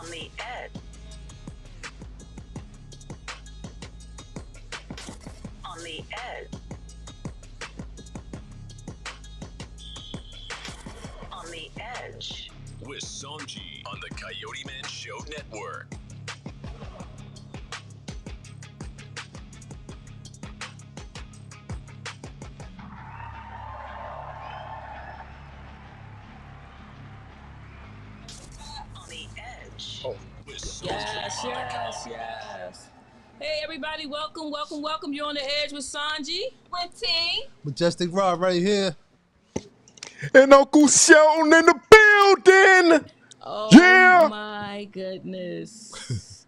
On the edge. On the edge. On the edge. With Sonji on the Coyoteman Show Network. On the edge. Oh. Yes. Hey, everybody, welcome. You're on the edge with Sonji. With T. Majestic Rob right here. And Uncle Shelton in the building. Oh, Yeah. my goodness.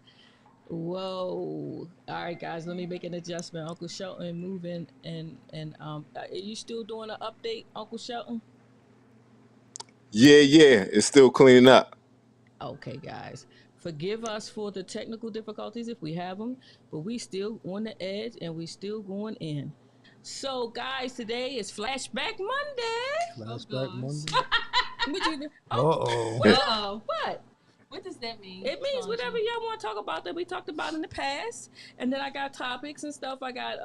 Whoa. All right, guys, let me make an adjustment. Uncle Shelton moving and are you still doing an update, Uncle Shelton? Yeah. It's still cleaning up. Okay, guys. Forgive us for the technical difficulties if we have them, but we still on the edge and we still going in. So, guys, today is Flashback Monday. Flashback Monday. What you do? Uh-oh. Uh-oh. What? What does that mean? It means Sonji? whatever y'all want to talk about that we talked about in the past. And then I got topics and stuff. I got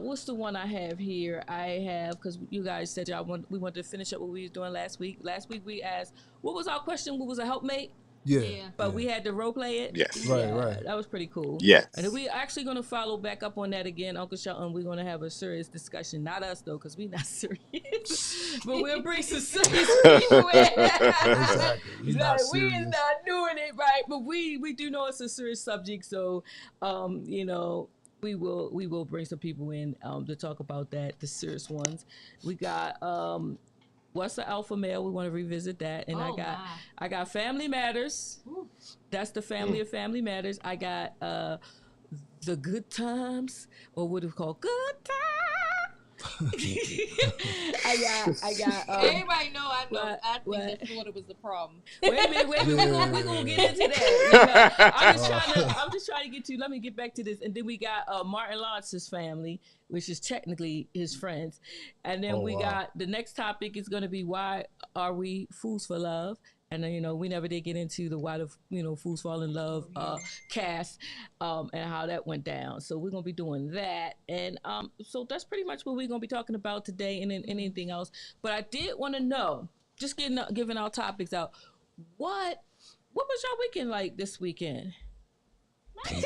what's the one I have here? I have, because you guys said we wanted to finish up what we was doing last week. Last week we asked, what was our question? What was a helpmate? Yeah. But we had to role play it. Yes. Right. That was pretty cool. Yes. And then we actually going to follow back up on that again, Uncle Shelton. We're going to have a serious discussion. Not us, though, because we're not serious. But we'll bring some serious people in. Exactly. We not We is serious. not doing it right. But we do know it's a serious subject. So, we will bring some people in to talk about that, the serious ones. We got what's the alpha male? We want to revisit that. And I got Family Matters. Ooh. That's the family of Family Matters. I got the good times, or what do we call good times? I got Everybody know I know. what- I think what? that Florida was the problem. Wait a minute. We're gonna get into that. I'm just trying to get to. Let me get back to this, and then we got Martin Lance's family, which is technically his friends, and then we got the next topic is gonna be why are we fools for love, and then we never did get into the why the fools fall in love cast, and how that went down. So we're gonna be doing that, and so that's pretty much what we're gonna be talking about today, and then anything else. But I did want to know, just giving our topics out. What was your weekend like this weekend? Mine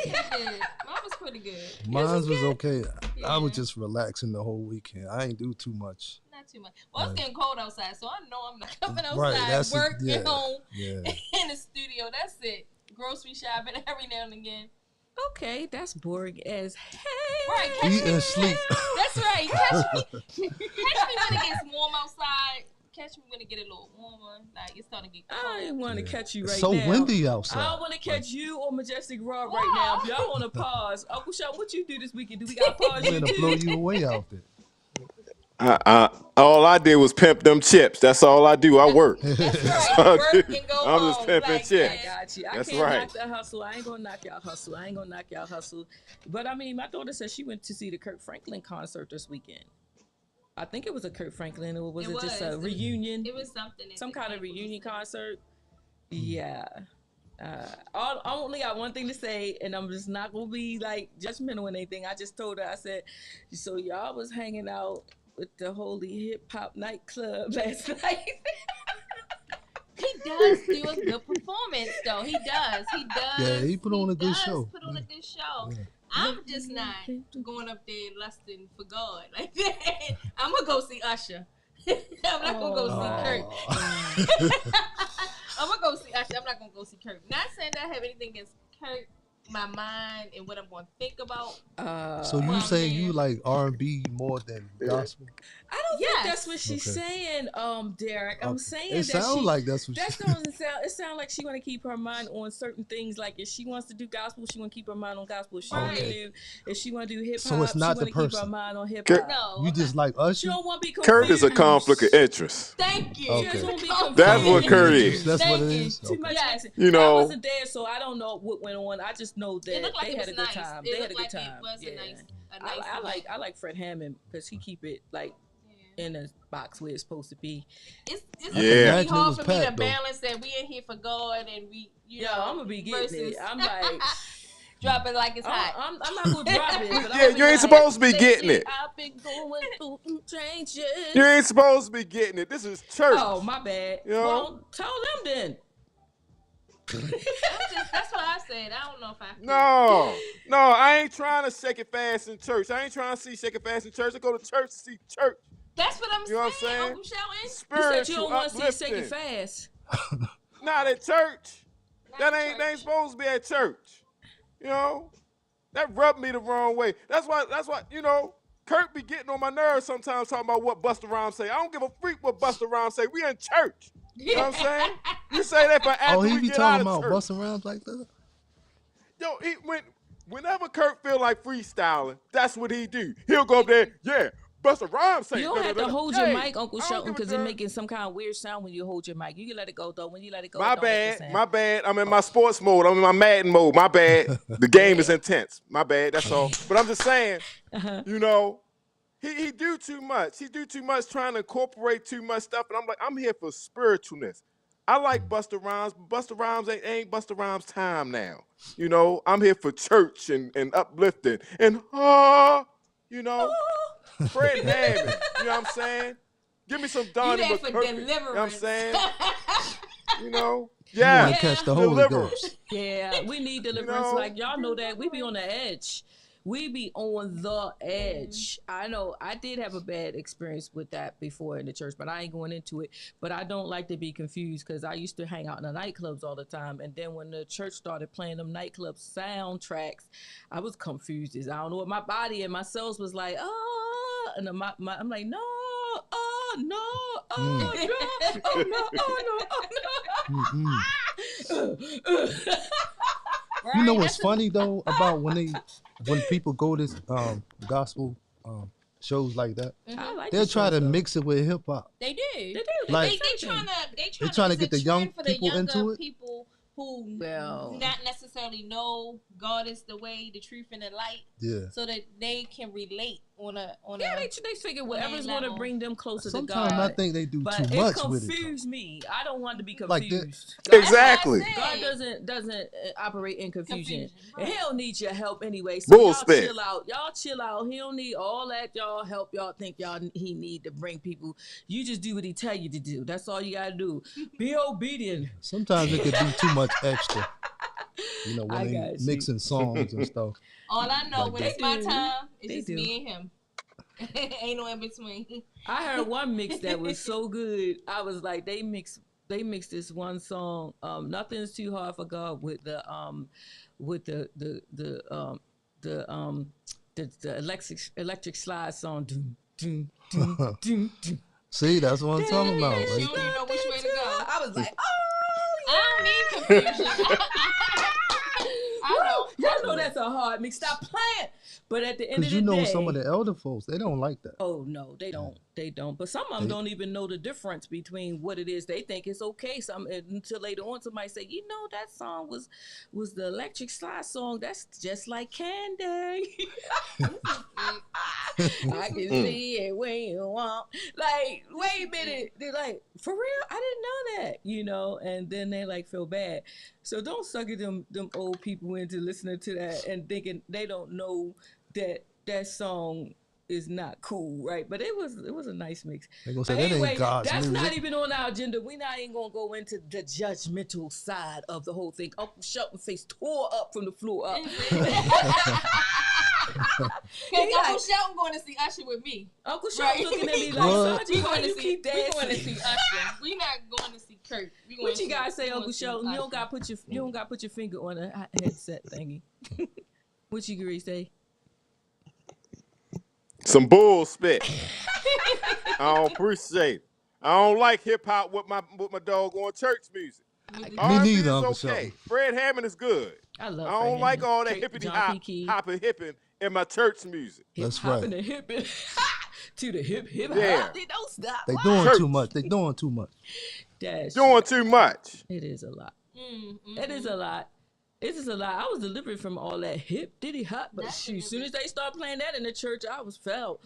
was pretty good. Mine was okay. Yeah. I was just relaxing the whole weekend. I ain't do too much. Not too much. Well, it's getting cold outside, so I know I'm not coming outside. Right, that's work it. Yeah. at home, Yeah. in the studio. That's it. Grocery shopping every now and again. Okay, that's boring as hell. Right. Catch Eat me and sleep. That's right. Catch me when it gets warm outside. Catch me when it get a little warmer. Like it's starting to get cold. I ain't want to catch you right It's so now. windy I outside. don't want to catch you or Majestic Rob right now. If y'all want to pause, Uncle Sean, what you do this weekend? Do we got to pause I'm you gonna blow too? you away out there. All I did was pimp them chips. That's all I do. I work. That's right. Work and go I'm just home. pimping Like, chips. I got you. I That's can't right. knock the hustle. I ain't gonna knock y'all hustle. But I mean, my daughter said she went to see the Kirk Franklin concert this weekend. I think it was a Kirk Franklin, or was it just a reunion? It was something. Some kind of reunion concert. Yeah. I only got one thing to say, and I'm just not gonna be like judgmental or anything. I just told her, I said, so y'all was hanging out with the Holy Hip Hop nightclub last night. He does do a good performance, though. He does. Yeah, he put on a good show. Put on a good show. Yeah. I'm just not going up there lusting for God like that. I'm gonna go see Usher. I'm not gonna go see Kurt. I'm gonna go see Usher. I'm not gonna go see Kurt. Not saying that I have anything against Kurt. My mind and what I'm going to think about. So you Well, saying man. you like R&B more than gospel? I don't Yes. think that's what she's saying, Derek. I'm saying It that sounds like that's what that she. doesn't sound. It sounds like she want to keep her mind on certain things. Like if she wants to do gospel, she want to keep her mind on gospel. If she want to Right. do, if she want to do hip hop, So it's not she the want to keep her person. mind on hip Kurt- hop. No. You just like She Usher? don't want to be confused. Kurt is a conflict of interest. Thank you. Okay. She just won't be That's what confused. Kurt is. That's what it Thank you. is. Too much. Yes. accent. You know- I wasn't there, so I don't know what went on. I just know It that looked like they it had was a good nice. time. It They had a looked good like time. it was Yeah. a nice I like Fred Hammond because he keep it like Yeah. in a box where it's supposed to be. It's Yeah. really hard was for me to packed, though. balance that we in here for God and we, you know, I'm gonna be getting versus it. I'm like, drop it like it's hot. I'm not gonna drop it. But Yeah, I'm you ain't supposed to be getting it. I've been going through some changes. You ain't supposed to be getting it. This is church. Oh, my bad. You know? Well, tell them then. That's what I said. I don't know if I could. No, I ain't trying to shake it fast in church. I ain't trying to see shake it fast in church. I go to church to see church. That's what I'm You know what I'm saying, saying? Uncle Shelton. You Spiritual, said you don't want to see it shake it uplifting. fast. Not at church. Not That at ain't church. supposed to be at church. You know? That rubbed me the wrong way. That's why, you know, Kurt be getting on my nerves sometimes talking about what Busta Rhymes say. I don't give a freak what Busta Rhymes say. We in church. You know what I'm saying? You say that for after Oh, he we be get out talking of about church. busting rhymes like that? Yo, whenever Kurt feel like freestyling, that's what he do. He'll go up there, yeah, Busta Rhymes say. You don't have to hold Hey, your mic, Uncle I don't Shelton, give a because it's damn. making some kind of weird sound when you hold your mic. You can let it go, though. When you let it go, My it don't make a bad, sound. my bad. I'm in my sports mode. I'm in my Madden mode. My bad. The game is intense. My bad. That's all. But I'm just saying, you know, he do too much. He do too much trying to incorporate too much stuff. And I'm like, I'm here for spiritualness. I like Busta Rhymes, but Busta Rhymes ain't Busta Rhymes time now. You know, I'm here for church and uplifting. And, you know, Fred Hammond. You know what I'm saying? Give me some Donnie there for McClurkin. You know what I'm deliverance. saying? You know? You Yeah. want to catch the Holy Deliverance. Ghost. Yeah, we need deliverance. know? Like, y'all know that. We be on the edge. We be on the edge. I know I did have a bad experience with that before in the church, but I ain't going into it. But I don't like to be confused because I used to hang out in the nightclubs all the time. And then when the church started playing them nightclub soundtracks, I was confused. I don't know what my body and my cells was like, oh, and I'm like, no, oh, no, oh, no, oh, no, oh, no, oh, no. You know Right, what's funny though about when people go to gospel shows like that? I like They'll the try shows, to though. mip it with hip hop. They do. They do. Like- They trying tryna to get it's a the young trend for the people younger into it? people who Well. not necessarily know God is the way, the truth, and the light, Yeah. so that they can relate on a Yeah, they figure whatever's going to level. bring them closer Sometimes to God. I think they do but too it much with it. confused me. I don't want to be Like that- confused. Exactly. God doesn't operate in confusion. Right. And he don't need your help anyway. So Bull y'all spit. chill out. Y'all chill out. He don't need all that y'all help. Y'all think he need to bring people. You just do what he tell you to do. That's all you gotta do. Be obedient. Sometimes it could be too much extra. You know, I when they got you. mixing songs and stuff. All I know Like when that. it's my They do. time, it's They just do. me and him. Ain't no in between. I heard one mix that was so good. I was like, they mixed this one song, "Nothing's Too Hard for God" with the electric slide song. Doom, doom, doom, doom, doom. See, that's what I'm talking about. She Right don't even know which way to go. I was like, I don't need confusion. I Woo! Y'all know that's a hard mix. Stop playing. But at the end of Because the you know day, some of the elder folks, they don't like that. oh no, they don't. They don't. But some of them don't even know the difference between what it is. They think it's okay. Until later on, somebody say, you know, that song was the electric slide song. That's just like Candy. I can see it when you want. Like, wait a minute. They're like, for real? I didn't know that. You know, and then they like feel bad. So don't sucker them old people into listening to that and thinking they don't know that song is not cool, right? But it was a nice mix. They gonna But say that anyway, ain't God's that's music. not even on our agenda. We're not even gonna go into the judgmental side of the whole thing. Uncle Shelton's face tore up from the floor up. Because Uncle Shelton going to see Usher with me. Uncle Shelton looking at me like, What? Sonji, why you keep we going to dancing? see Usher. We not going to see Kurt. We going What to you guys say, we Uncle going to see Shelton? You Usher. don't got to put your finger on a headset thingy. What you agree say? Some bull spit. I don't appreciate it. I don't like hip hop with my doggone church music. Me R&B neither, is Uncle okay. Shelton. Fred Hammond is good. I love I don't Fred like Hammond. all that Drake, hippity John P. Key. hopping in my church music. That's Hopping right. and hipping to the hip Yeah. hop. They don't stop. They What? doing Church. too much. They doing too much. That's Doing too much. It is a lot. Mm-hmm. It is a lot. It is a lot. I was delivered from all that hip diddy hop, but That's shoot, as soon as they start playing that in the church, I was felt.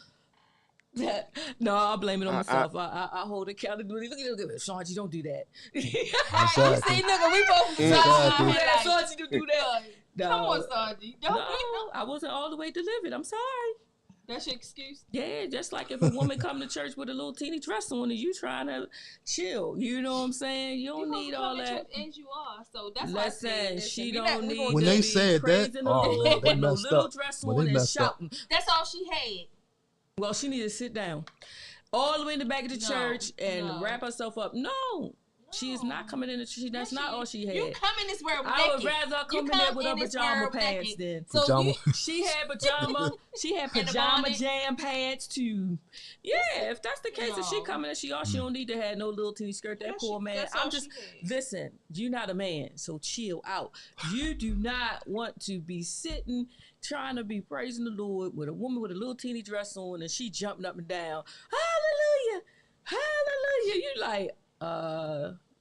No, I'll blame it on myself. I hold accountability. Look at Sonji, don't do that. Right, you see, nigga, we both Exactly. Sonji, don't do that. No. Come on, Sonji. Don't No, I wasn't all the way delivered. I'm sorry. That's your excuse? Yeah, just like if a woman come to church with a little teeny dress on and you trying to chill, you know what I'm saying? You don't need all that. As you are, so that's Listen, she don't need when to they be said that, praising the Lord they with no messed little up. dress Well, on they and messed up. shouting. That's all she had. Well, she need to sit down all the way in the back of the church and wrap herself up. No. She is not coming in the church. That's not all she had. You come in this world naked. I would rather come in there with her pajama pants than. So she had pajama jam pants too. Yeah, if that's the case, if she coming in, she don't need to have no little teeny skirt. That poor man. I'm just listen. You're not a man, so chill out. You do not want to be sitting trying to be praising the Lord with a woman with a little teeny dress on and she jumping up and down. Hallelujah, hallelujah. You like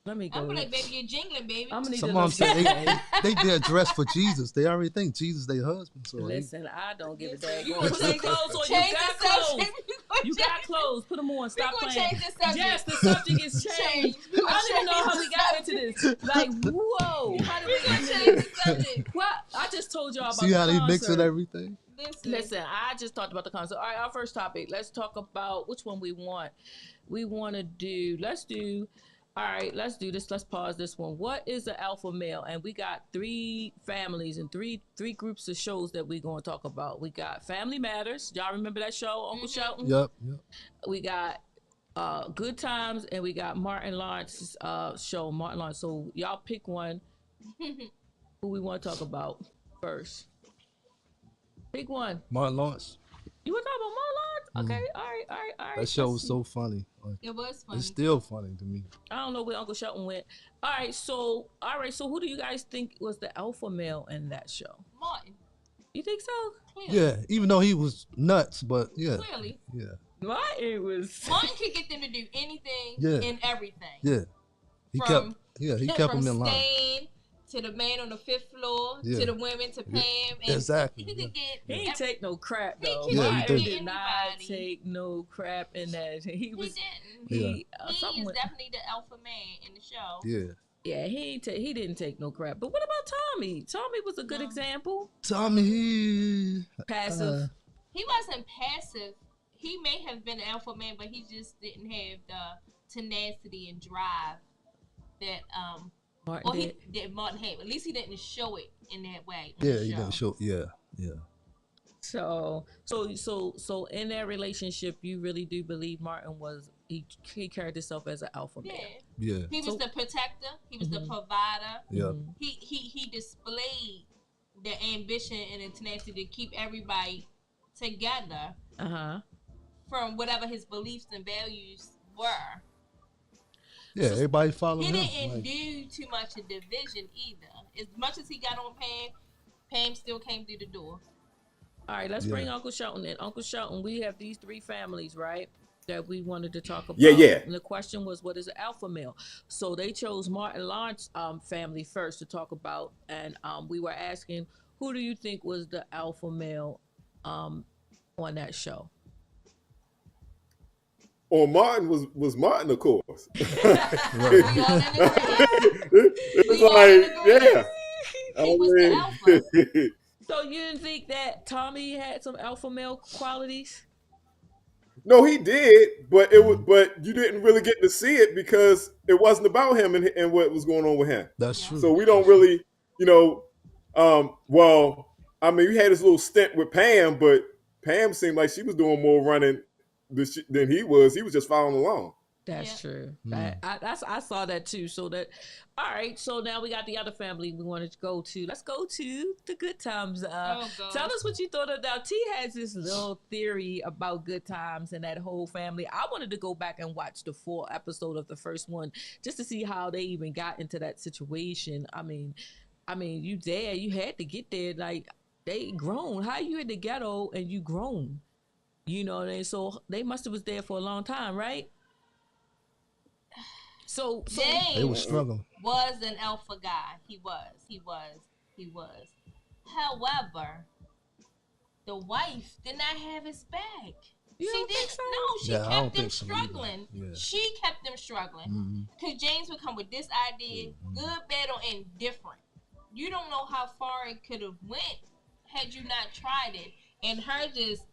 let me go. I'm like, baby, you're jingling, baby. I'm gonna need Some of them say they did dress for Jesus. They already think Jesus their husband. So listen, I don't give a damn. You Put some clothes on. You got clothes. You got clothes. Put them on. Stop playing. Yes, the subject is changed. I don't even know how we got into this. Like, whoa. How did we get change the subject? What? I just told y'all about see how the they concert. mixing everything. Listen, I just talked about the concert. All right, our first topic. Let's talk about which one we want. We want to do. All right, let's do this. Let's pause this one. What is the alpha male? And we got 3 families and three groups of shows that we're going to talk about. We got Family Matters. Y'all remember that show, Uncle Shelton? Yep. We got Good Times, and we got Martin Lawrence's show, Martin Lawrence. So y'all pick one. Who we want to talk about first? Pick one. Martin Lawrence. You want to talk about Martin Lawrence? Okay, all right. That show was so funny. It was funny. It's still funny to me. I don't know where Uncle Shelton went. All right, so who do you guys think was the alpha male in that show? Martin. You think so? Clearly. Yeah, even though he was nuts, but yeah. Clearly. Yeah. Martin could get them to do anything and everything. Yeah. He kept him in line. Stain to the man on the 5th floor, to the women, to Pam. And exactly. He didn't take no crap, though. Yeah, Martin he did not take no crap in that. He was. He is definitely the alpha man in the show. Yeah. Yeah, he didn't take no crap. But what about Tommy? Tommy was a good example. Tommy, passive. He wasn't passive. He may have been an alpha man, but he just didn't have the tenacity and drive that Martin had. At least he didn't show it in that way. Yeah, he didn't show. Yeah. So in that relationship, you really do believe Martin was he carried himself as an alpha male. Yeah. He was the protector. He was the provider. Yeah. He displayed the ambition and the tenacity to keep everybody together. From whatever his beliefs and values were. Yeah, everybody followed him. He didn't do too much of division either. As much as he got on Pam still came through the door. All right, let's bring Uncle Shelton in. Uncle Shelton, we have these 3 families, right, that we wanted to talk about. Yeah. And the question was, what is an alpha male? So they chose Martin Lawrence family first to talk about, and we were asking, who do you think was the alpha male on that show? Or Martin was Martin, of course. It's like, He was the alpha. So you didn't think that Tommy had some alpha male qualities? No, he did, but you didn't really get to see it because it wasn't about him and what was going on with him. That's true. So we don't really, well, I mean, we had this little stint with Pam, but Pam seemed like she was doing more running than he was. He was just following along. That's true. I saw that too. So that, all right. So now we got the other family we wanted to go to. Let's go to the Good Times. Tell us what you thought of that. T has this little theory about Good Times and that whole family. I wanted to go back and watch the 4th episode of the first one just to see how they even got into that situation. I mean, you there? You had to get there. Like they grown. How you in the ghetto and you grown? You know what I mean? So they must have was there for a long time, right? So they were struggling. Was an alpha guy. He was. However, the wife did not have his back. You She don't think did. so? No, she Yeah, I don't kept them think so either. struggling. Yeah. She kept them struggling. Because James would come with this idea, good, bad, or indifferent. You don't know how far it could have went had you not tried it. And her just,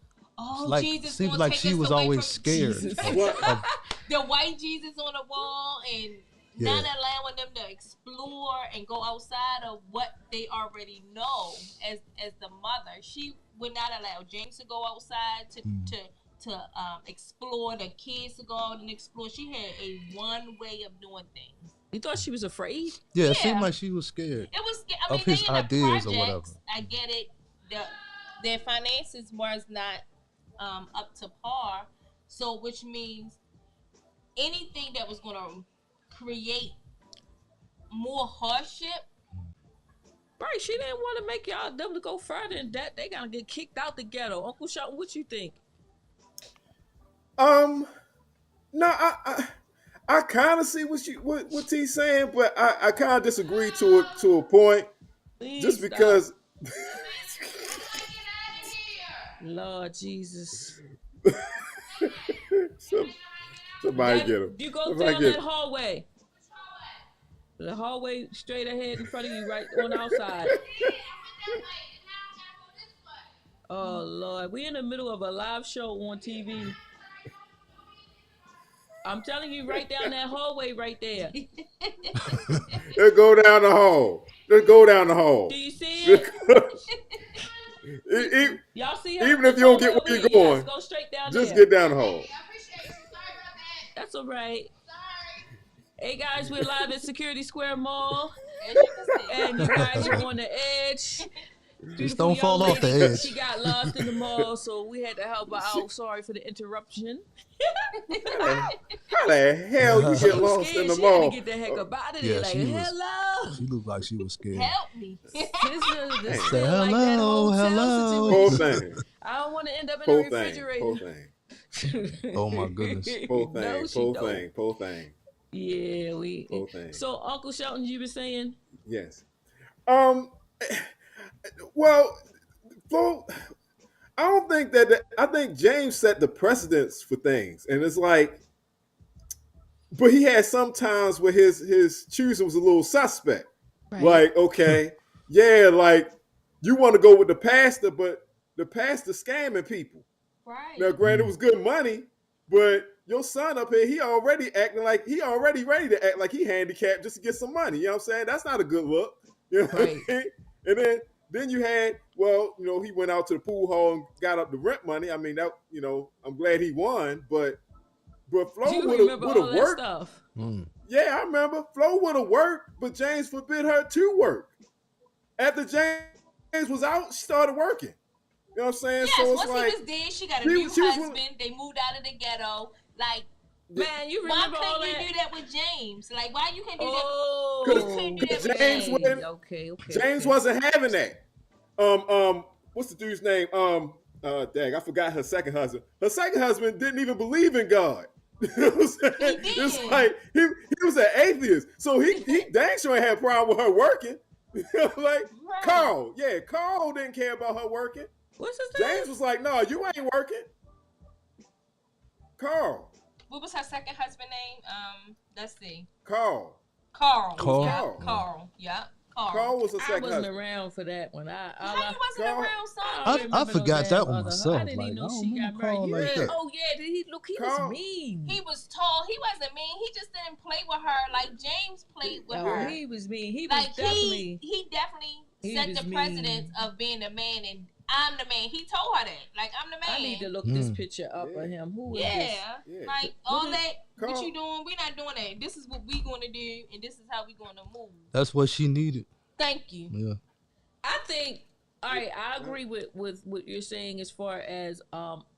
Like, Jesus seems gonna like take she us was away always from scared. Jesus. of- The white Jesus on the wall and Yeah. not allowing them to explore and go outside of what they already know as the mother. She would not allow James to go outside to explore, the kids to go out and explore. She had a one way of doing things. You thought she was afraid? yeah, it Yeah. seemed like she was scared. It was, I mean, Of his they in the ideas or projects. whatever. I get it. Their finances was not up to par. So, which means anything that was going to create more hardship. Right, she didn't want to make them to go further in debt. They gotta get kicked out the ghetto. Uncle Shelton, what you think? No, I kind of see what T's saying, but I kind of disagree to a point. Please Just stop. because. Lord Jesus. Somebody That- get him. You go Somebody down get that him. hallway. The hallway straight ahead in front of you, right on the outside. Oh Lord, we in the middle of a live show on TV. I'm telling you, right down that hallway, right there. Let's go down the hall. Let's go down the hall. Do you see it? Y'all see her? Even if you don't get Over where you're here. going, Yes, go straight down just there. get down the hall. That's all right. Hey guys, we're live at Security Square Mall, As you can see. and you guys are on the edge. Just Beautiful don't fall young off the lady, edge. She got lost in the mall, so we had to help her out. Sorry for the interruption. How the hell you She get was lost scared. in the She had mall? to get the heck up out of Yeah, there. Like, she was- hello. She looked like she was scared. Help me. This Say feel like that hello, hotel hello. Whole situation. thing. I don't want to end up in Whole the thing. refrigerator. Whole thing. Oh, my goodness. Whole thing. No, she Whole don't. thing. Whole thing. Yeah, we. Whole thing. So, Uncle Shelton, you were saying? Yes. Well, Flo, I don't think that. I think James set the precedence for things, and it's like, but he had some times where his choosing was a little suspect. Right. Like, okay, yeah, like you want to go with the pastor, but the pastor scamming people. Right. Now, granted, it was good money, but your son up here, he already acting like he already ready to act like he handicapped just to get some money. You know what I'm saying? That's not a good look. You know what I mean? And then you had, well, you know, he went out to the pool hall and got up the rent money. I mean, that, you know, I'm glad he won, but Flo You would remember have all that worked. stuff. Yeah, I remember. Flo would have worked, but James forbid her to work. After James was out, she started working. You know what I'm saying? Yes, so it's once like, he was dead, she got a she new was- husband. They moved out of the ghetto. Like, Man, you why remember all couldn't that? you do that with James? Like, why you can't do that? Oh, You couldn't do that with James James. wasn't- Okay. James okay. wasn't having that. What's the dude's name? Dang, I forgot her second husband. Her second husband didn't even believe in God. You know what I'm saying? He It's did. like he was an atheist, so he dang sure ain't had a problem with her working. Like Right. Carl didn't care about her working. What's his name? James was like, "No, you ain't working." Carl, What was her second husband name? Let's see. Carl, Carl. Carl. Yeah, Carl. Yeah. Carl. Carl was her I second wasn't husband. around for that one. How you wasn't Carl- around, son? I remember forgot no that damn one other- myself. I didn't Like, even know I don't she got remember married. Carl You like did? that. Oh yeah, he Carl- was mean. He was tall. He wasn't mean. He just didn't play with her like James played with Oh, her. he was mean. He was Like definitely. he definitely He set was the mean. precedence of being a man, and I'm the man. He told her that. Like, I'm the man. I need to look this picture up of him. Who is this? Yeah. Yeah. Like, all is- that, what Carl- you doing, we not doing that. This is what we going to do, and this is how we going to move. That's what she needed. Thank you. Yeah. I think. All right, I agree with what you're saying as far as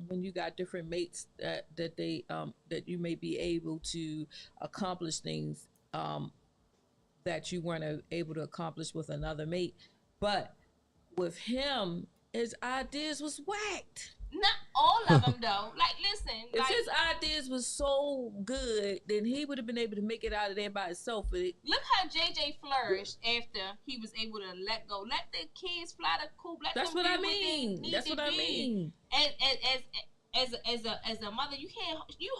when you got different mates that they that you may be able to accomplish things that you weren't able to accomplish with another mate, but with him, his ideas was whacked. Not all of them, though. Like, listen. If Like, his ideas was so good, then he would have been able to make it out of there by himself. But look how JJ flourished after he was able to let go. Let the kids fly the coop. Let that's them what do I they mean. need That's to what I do. mean. And as a mother, you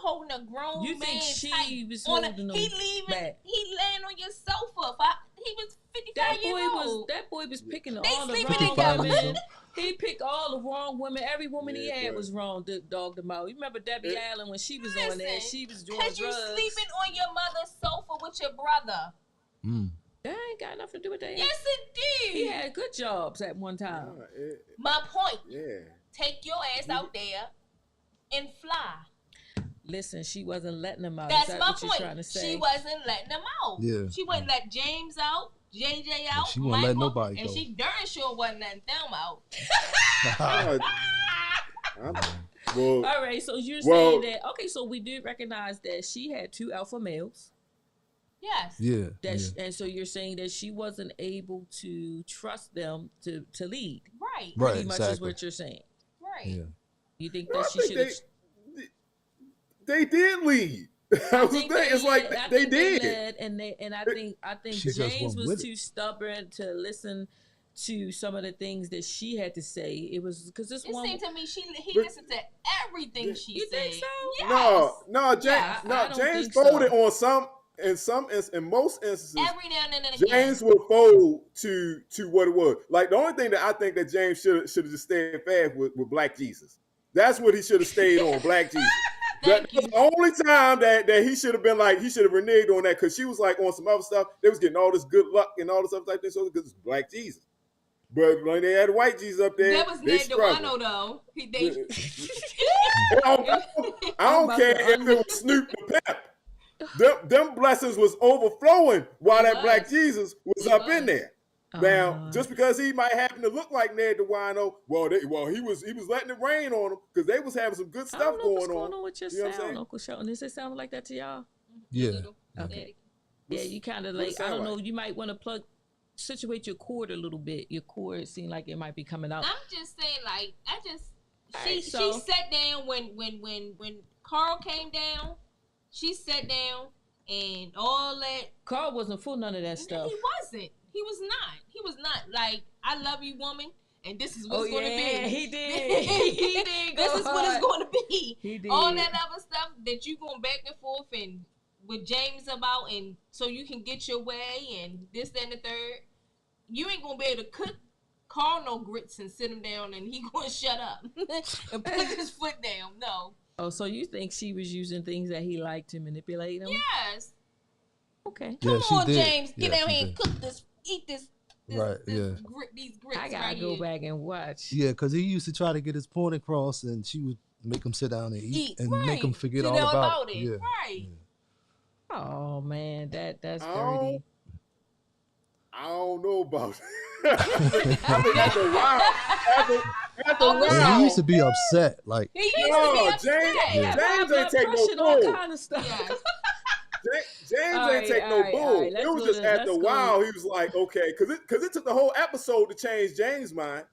holding a grown You man think she tight was on holding him he leaving, back? he laying on your sofa. He was 55 That boy was picking They all the sleeping wrong together. women. He picked all the wrong women. Every woman he Yeah, had but- was wrong. Dogged him out. You remember Debbie Allen when she was on there? She was doing Cause you drugs. sleeping on your mother's sofa with your brother. That ain't got nothing to do with that. Yes, it did. He had good jobs at one time. My point. Yeah. Take your ass out there and fly. Listen, she wasn't letting him out. That's Is that my what you're point. trying to say? She wasn't letting them out. Yeah. She wouldn't let James out, JJ out, she wouldn't let Michael, nobody and go. she darn sure wasn't letting them out. Well, All right, so you're saying that, okay, so we did recognize that she had 2 alpha males. Yes. Yeah. And so you're saying that she wasn't able to trust them to lead. Right. Right. Pretty much is Exactly. what you're saying. Right. Yeah. You think Well, that I she think should have... they did lead. That was the thing. It's like they did. led, and I think She just James went was with too stubborn to listen to some of the things that she had to say. It was because this It one... seemed to me he But- listened to everything she You said. think so? Yes. No, James. Yeah, I don't James think so. folded on some. In most instances, Every now and then again. James would fold to what it was. Like the only thing that I think that James should have just stayed fast with Black Jesus. That's what he should have stayed on, Black Jesus. That was the only time that he should have been like, he should have reneged on that, because she was like on some other stuff. They was getting all this good luck and all this stuff like this, so because it's Black Jesus. But when they had white Jesus up there, That was they Ned struggled. DeWano though. I don't care if it was Snoop the Pimp. Them blessings was overflowing while It that was. Black Jesus was up in there. Now, Uh, just because he might happen to look like Ned DeWino, he was letting it rain on him because they was having some good I stuff don't know what's going going on. on with your You know what I'm sound, saying? Uncle Shelton. Does it sound like that to y'all? Yeah. Okay. Yeah, you kind of What's like, it I sound don't know, like? you might want to situate your cord a little bit. Your cord seemed like it might be coming out. I'm just saying, like, Alright, she so- sat down when Carl came down. She sat down and all that. Carl wasn't for none of that stuff. He wasn't. He was not. He was not. Like, I love you, woman, and this is what it's going to be. He did. He did. This go is what it's hard. going to be. He did. All that other stuff that you going back and forth and with James about, and so you can get your way and this, that, and the third. You ain't going to be able to cook Carl no grits and sit him down and he going to shut up and put his foot down. No. Oh, so you think she was using things that he liked to manipulate him? Yes. Okay. Yeah, Come she on, did. James. Get Yeah, down she here and did. cook this. Eat this. Right, yeah. These grits I gotta right go here. back and watch. Yeah, because he used to try to get his point across, and she would make him sit down and eat and right. make him forget To all know about it. it. Yeah. Right. Oh man, that's Oh. dirty. I don't know about it. I mean, after a while, after a Yeah, while, he used to be upset. Like, He used to No, be upset. James- Yeah. James High ain't take blood no pressure and all bull. kind of stuff. Yes. James All ain't right, take all no right, bull. all right. It was Let's just go to- after a let's go. while he was like, okay, because it took the whole episode to change James' mind.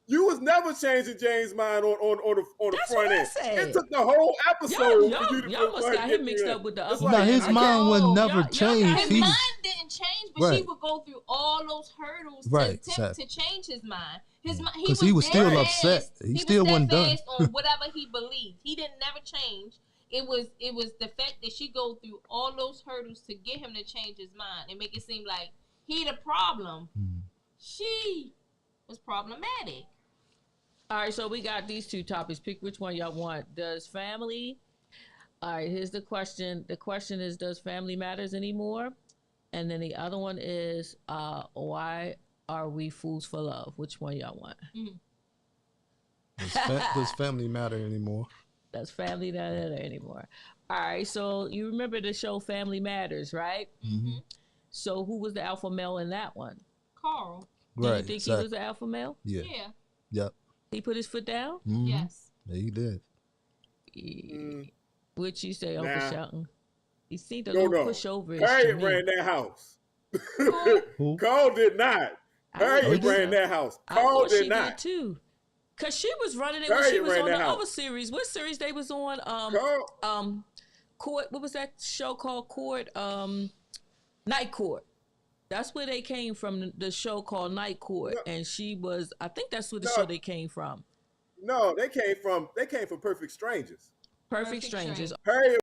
You was never changing James' mind on the That's front what I end. said. It took the whole episode for you to Y'all must got him mixed in. up with the It's other. no, like, his I mind would know. never Y'all got change. His He mind was, didn't change, but she Right. would go through all those hurdles Right, to attempt exactly. to change his mind. His mind, 'Cause he was still upset. He still wasn't done. steadfast on whatever he believed. He didn't never change. It was the fact that she go through all those hurdles to get him to change his mind and make it seem like he the problem. She was problematic. All right, so we got these two topics. Pick which one y'all want. Does family? All right, here's the question. The question is, does family matters anymore? And then the other one is, why are we fools for love? Which one y'all want? does family matter anymore? Does family not matter anymore? All right, so you remember the show Family Matters, right? Mm-hmm. So who was the alpha male in that one? Carl. Do you Right. think he Exactly. was the alpha male? Yeah. Yeah. Yep. He put his foot down? Mhm. Yes. Yeah, he did. What'd you say, Uncle Nah. Shelton? He seemed a No, little no. pushover. Harriet ran that house. Who? Carl did not. I know Harriet she ran did. that house. I Carl thought she did not. too. Cause she was running it when she Harriet was ran on the that house. other series. What series they was on? Carl, Court. What was that show called? Court. Night Court. That's where they came from. The show called Night Court, No. and she was. I think that's where the No. show they came from. No, they came from Perfect Strangers. Perfect Strangers. Harriet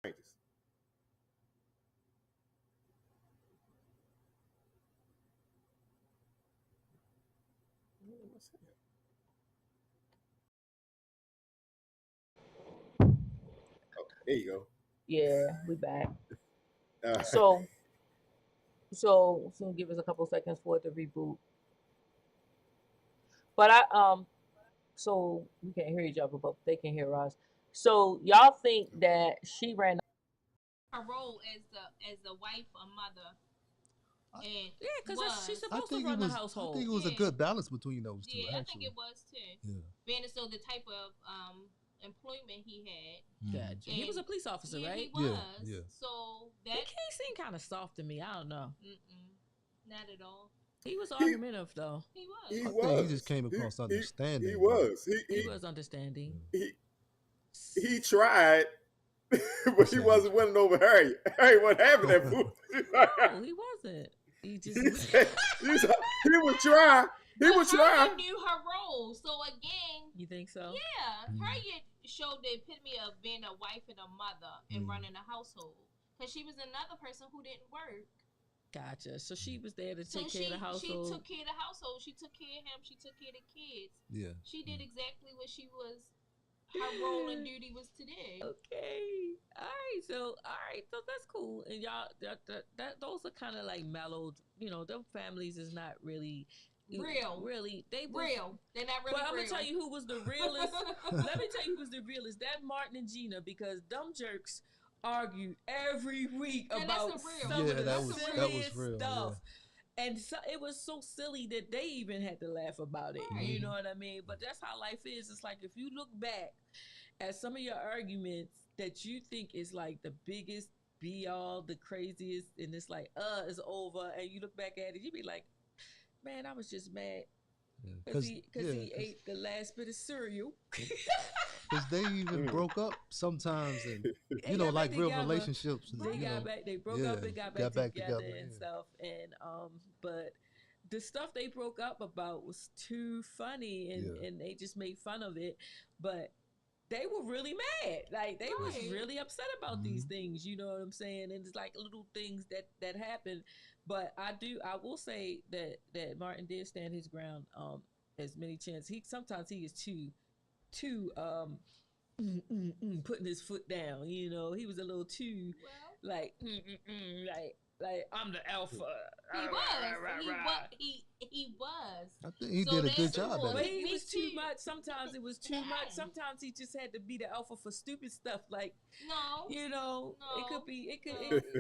Strangers. There you go. Yeah, we back. All right. So give us a couple seconds for it to reboot. But so we can't hear each other, but they can hear us. So y'all think that she ran? Her role as the wife or mother, and Yeah, because she's I supposed to think run it the was. I household. think it was a good balance between those two. yeah, I think Actually, it was too. yeah. Being so the type of employment he had. Gotcha. He was a police officer, Yeah, right? he was. Yeah. So He that seemed kind of soft to me. I don't know. not at all. He was argumentative though. He was. He I was. think he just came across understanding. He was. He was understanding. He tried, but he wasn't winning over Harry. Harry wasn't having that food. No, he wasn't. He just he would try. He would try. Harriet knew her role. So again, You think so? yeah, Harriet showed the epitome of being a wife and a mother and running a household. Because she was another person who didn't work. Gotcha. So she was there to take care of the household. She took care of the household. She took care of him. She took care of the kids. Yeah. She did exactly what her role and duty was to do. Okay. All right. So that's cool. And y'all, that those are kind of like mellowed. You know, them families is not really real. Really, real. They're not really. But I'm real. gonna tell you who was the realest. Let me tell you who was the realest. That Martin and Gina, because them jerks argued every week about some of the silliest real, stuff. Yeah. And so it was so silly that they even had to laugh about it. Right. You know what I mean? But that's how life is. It's like if you look back at some of your arguments that you think is like the biggest be all, the craziest, and it's like, it's over, and you look back at it, you be like, man, I was just mad. Because he ate the last bit of cereal. Because they even broke up sometimes, and you know, like real relationships. They got back. They broke up and got back together and stuff. And but the stuff they broke up about was too funny, and they just made fun of it. But they were really mad. Like they was really upset about these things. You know what I'm saying? And it's like little things that happen. But I will say that Martin did stand his ground. As many chances. Sometimes he is too putting his foot down. You know, he was a little too like I'm the alpha. He was. I think he did a good job at But it. he was too much. Sometimes it was too much. Sometimes he just had to be the alpha for stupid stuff. Like it could be.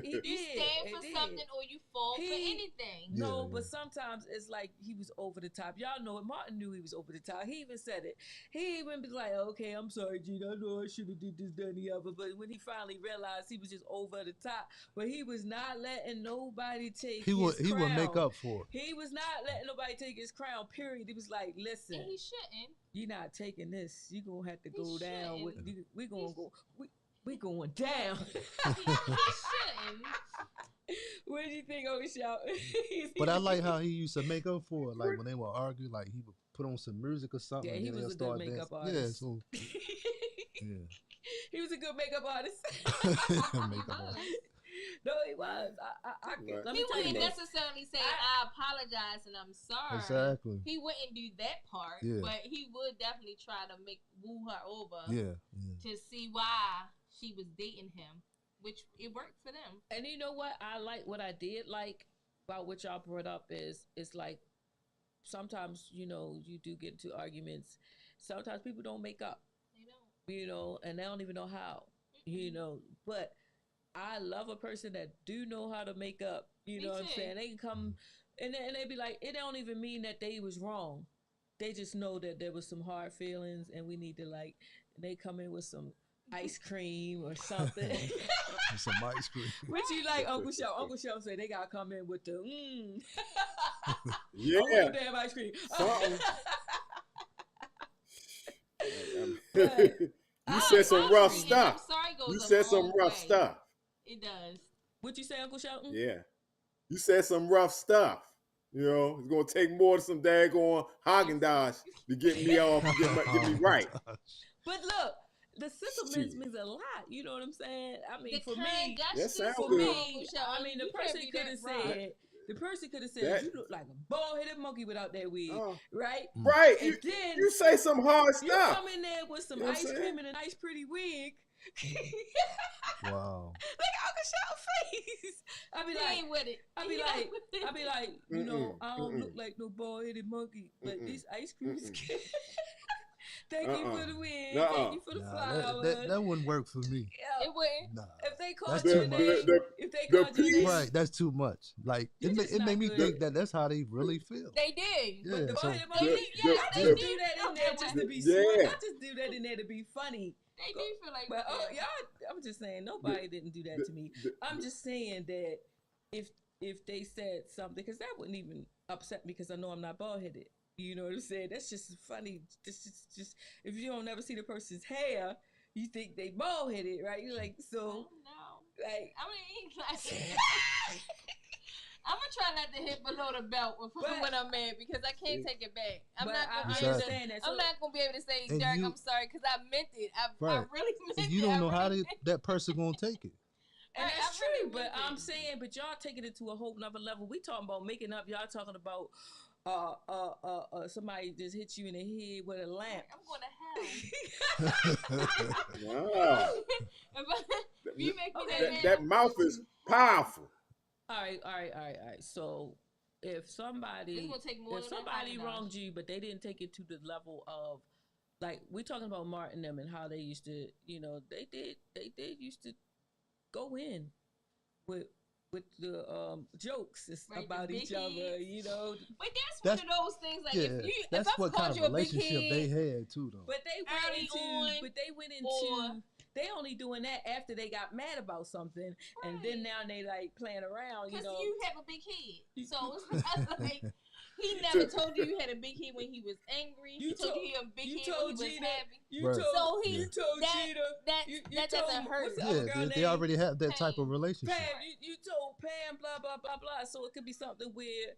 He did. You stand for something or you fall for anything. No, but sometimes it's like he was over the top. Y'all know it. Martin knew he was over the top. He even said it. He even be like, "Okay, I'm sorry, Gene. I know I should have did this, that, and the other." But when he finally realized he was just over the top, but he was not letting nobody take his crown. He would make up for it. He was not letting nobody take his crown, period. He was like, listen. And he shouldn't. You're not taking this. You're going to have to go down. We're going to go. We're going down. He shouldn't. What did you think, Shout? But I like how he used to make up for it. Like when they would argue, like he would put on some music or something. Yeah, he was a good makeup artist. Yeah, so he was a good makeup artist. Makeup artist. No, he was. Let me he tell you wouldn't this. necessarily say, I apologize and I'm sorry. Exactly. He wouldn't do that part, but he would definitely try to woo her over to see why she was dating him, which it worked for them. And you know what? What I did like about what y'all brought up is like sometimes, you know, you do get into arguments. Sometimes people don't make up. They don't. You know, and they don't even know how. You know, but I love a person that do know how to make up. You know what I'm saying? They can come and they be like, it don't even mean that they was wrong. They just know that there was some hard feelings and we need to they come in with some ice cream or something. Some ice cream. What you like, Uncle Shell? Uncle Shell say they gotta come in with the yeah, damn ice cream. You said some rough stuff. You said some rough stuff. It does. What you say, Uncle Shelton? Yeah. You said some rough stuff. You know, it's gonna take more than some daggone Haagen-Dazs to get me off, get me right. But look, the sentiments Shit. means a lot. You know what I'm saying? I mean, The for kind me, That sound for good. me, Uncle I Sean, mean, the you can't person be could that have wrong. said, That- you look like a bald-headed monkey without that wig, Oh. right? Right. And then You say some hard you stuff. come in there with some You know what ice I'm cream saying? and a nice pretty wig. Wow. Look at Uncle Sean's face. I be He like, ain't with it. I He be ain't like, with it. I be like, you know, I don't Mm-mm. look like no bald-headed monkey, but Mm-mm. this ice cream is Mm-mm. good. Thank you for the wig. Nuh-uh. Thank you for the flowers. That wouldn't work for me. Yeah. It wouldn't. Nah. If they called That's you too a much. name, The if they the called you a piece- name, Right, that's too much. Like You it just made not me good. think that that's how they really feel. They did. Yeah, the so- bald-headed They monkey, did. the- Yeah, y'all they just the- do that in there just to be Yeah. smart. Y'all just do that in there to be funny. They do feel like But that. y'all, I'm just saying, nobody didn't do that to me. I'm just saying that if they said something, because that wouldn't even upset me, because I know I'm not bald-headed. You know what I'm saying? That's just funny. Just if you don't ever see the person's hair, you think they bald-headed, right? You're like, so, No. like, I mean, like, I'm gonna try not to hit below the belt But- when I'm mad, because I can't take it back. I'm but not I gonna be able to. understand that. So, I'm not gonna be able to say, And Derek, you- I'm sorry, because I meant it. I Right. really meant And it. you don't I know how really that person gonna take it. and Right, that's I really true, but meant I'm it. saying, but y'all taking it to a whole nother level. We talking about making up. Y'all talking about somebody just hit you in the head with a lamp. I'm going to hell. Wow. If you make me Okay. That mouth is powerful. All right. So if It's somebody gonna take more if than somebody $100. wronged you, but they didn't take it to the level of, like, we're talking about Martin and them and how they used to, you know, they did used to go in with the jokes Right, about the each big other, heads. you know. But That's- one of those things, like, Yeah, if that's I what called kind of you a big relationship head, they had too, though. But they Early on, went or- into they only doing that after they got mad about something, and then now they like playing around, you because know. you have a big head, so it's not like he never told you you had a big head when he was angry. You He told told- you he had a big you head when told he was Gina- happy. You Right. told So he- you told that- Gina That you that told doesn't hurt. what's the other Yeah, girl they name? already have that type of Pam. relationship. Pam, you told Pam blah blah blah blah. So it could be something where,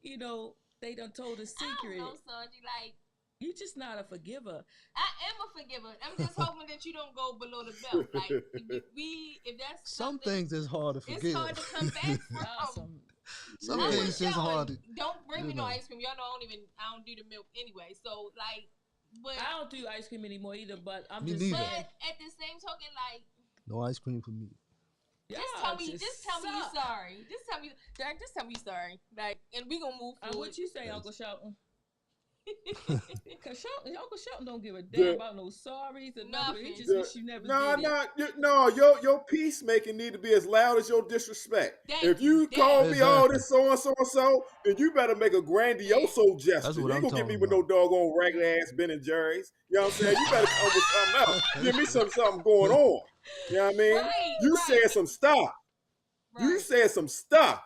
you know, they done told a I secret. don't know, Sonji. Like, You just not a forgiver. I am a forgiver. I'm just hoping that you don't go below the belt. Like, if that's Some something, things is hard to forgive. it's hard to come back Y'all from. Some Yeah. things is hard to. Don't bring me you no know. ice cream. Y'all know I don't do the milk anyway. So, like, but I don't do ice cream anymore either. But I'm Me just neither. but saying. at the same token, like, No ice cream for me. just y'all tell me you suck. sorry. Just tell me, Derek. Just tell me you sorry. Like, and we gonna move forward. What you say, Uncle Shelton? Cause Uncle Shelton don't give a The- damn about no sorries or nothing. He Nothing. just wish you never did it. Your peacemaking need to be as loud as your disrespect. Thank If you. you call me Exactly. all this so and so and so, then you better make a grandioso gesture. That's You what ain't I'm gonna get me talking with no about. doggone regular ass Ben and Jerry's. You know what I'm saying? You better come with something else. Give me something going on. You know what I mean? Right, You right. said some stuff. You Right. said some stuff.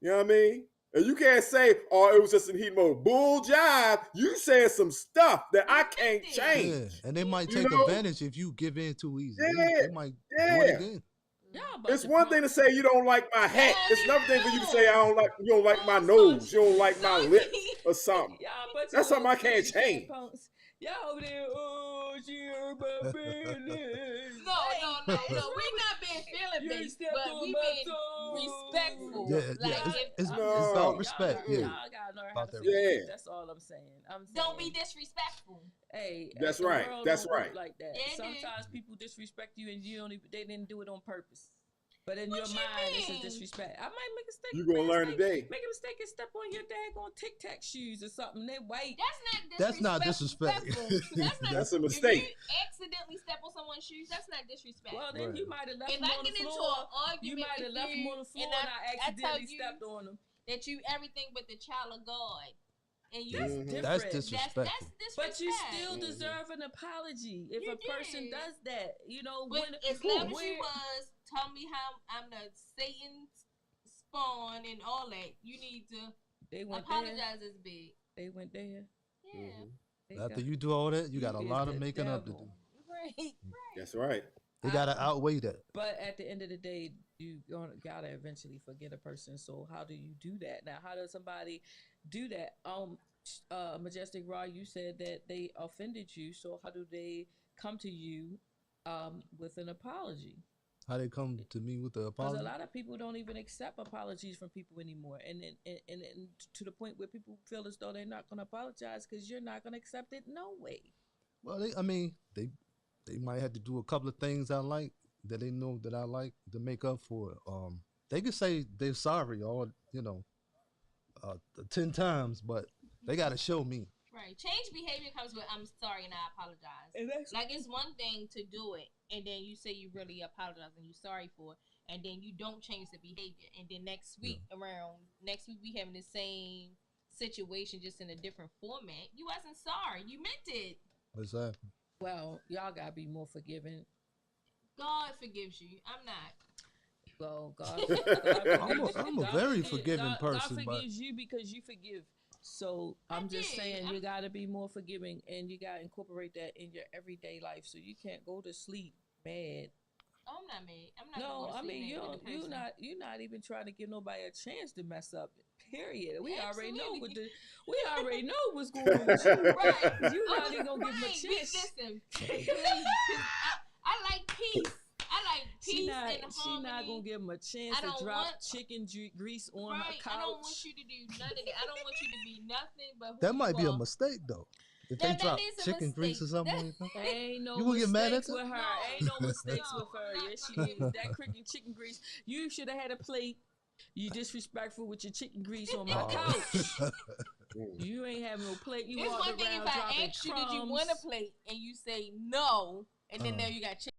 You know what I mean? And you can't say, oh, it was just in heat mode. Bull jive. You said some stuff that I can't Yeah. Yeah, change. and they might You take know? advantage if you give in too easy. Yeah, They might do yeah. it again. Y'all about It's to one pump- thing to say you don't like my hat. It's another thing for you to say you don't like my nose. You don't like my lips or something. Y'all bunch That's of something I little can't sissy fat change. punks. Y'all over there, oh, she hurt my feelings. No. We're not being feeling You based, stepped but on we my being toes. respectful. Yeah, Like, yeah. if, It's No. about respect. Y'all, Yeah. y'all gotta learn how About to that feel. respect. Yeah. That's all I'm saying. don't be disrespectful. Hey, That's the right. world That's don't work right. like that. Yeah, it Sometimes people disrespect you and you don't even, they didn't do it on purpose. But in What your you mind, it's a mean? disrespect. I might make a mistake. You gonna learn today. Make a mistake and step on your daggone Tic Tac shoes or something. They white. That's not That's not disrespectful. disrespect. That's not. That's a If mistake. you accidentally step on someone's shoes, that's not disrespect. Well, then Right. you might have left if them I on the get into floor. an argument You might have with left them you on the floor and and I I tell accidentally you stepped on them. that you everything but the child of God, and you That's Mhm. different. That's that's disrespectful. disrespect. But you still Mhm. deserve an apology if You a person did. does that. You know, But when as loud as where- you was, tell me how I'm the Satan's spawn and all that. You need to they went there. apologize as big. They went there. Yeah. Mhm. They After got- you do all that, you got a is lot of the making up to devil. do. Right. That's right. They gotta outweigh that. But at the end of the day, You gotta eventually forget a person. So how do you do that? Now, how does somebody do that? Majestic Raw, you said that they offended you. So how do they come to you with an apology? How they come to me with the Because a apology? lot of people don't even accept apologies from people anymore, and to the point where people feel as though they're not going to apologize because you're not going to accept it. No way. Well, they might have to do a couple of things I like that they know that I like to make up for it. They could say they're sorry all 10 times, but they got to show me. Right. Change behavior comes with I'm sorry and I apologize. And that's Like it's one thing to do it and then you say you really apologize and you're sorry for it and then you don't change the behavior and then next week we having the same situation just in a different format. You wasn't sorry. You meant it. Exactly. well, y'all gotta be more forgiving. God forgives you. I'm not. Well, I'm a very forgiving person, God but forgives you because you forgive. So I'm just saying you got to be more forgiving, and you got to incorporate that in your everyday life. So you can't go to sleep mad. Oh, I'm not mad. I'm not. No, gonna go I to sleep mean mad with the person. you're not even trying to give nobody a chance to mess up. Period. We already know Absolutely. we already know what's going on with you. Right. You're not even gonna give them a Right. chance. Listen, please, 'cause I like peace. I like peace and harmony. She not gonna give them a chance I to don't drop want- chicken grease on her Right. couch. I don't want you to do none of that. I don't want you to be nothing but who that you might be a are. mistake though. If Now, they that drop is a chicken grease or mistake. something on your couch, Ain't no you gonna get mad at mistakes them? with her. No. Ain't no mistakes No, with her. I'm not Yes, she gonna is. That cricket chicken grease. You should have had a plate. You disrespectful with your chicken grease on my couch. You ain't have no plate. You It's walk one thing around if I dropping ask you, crumbs. did you want a plate, and you say no, and then there you got chicken.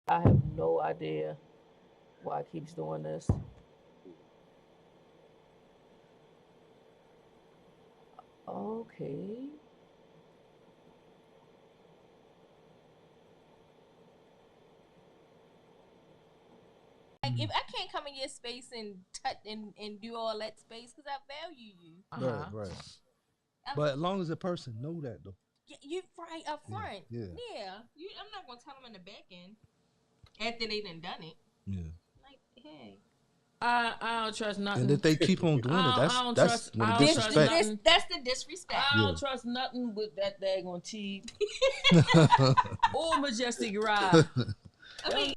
I have no idea why it keeps doing this. Okay. Like if I can't come in your space and touch and do all that space because I value you. Right. But as long as the person know that though. You right up front. Yeah. I'm not gonna tell them in the back end after they done it. Yeah. Like, hey. I don't trust nothing. And if they keep on doing it, that's when the disrespect. That's the disrespect. I don't trust nothing with that daggone tea or Majestic Ride. I mean,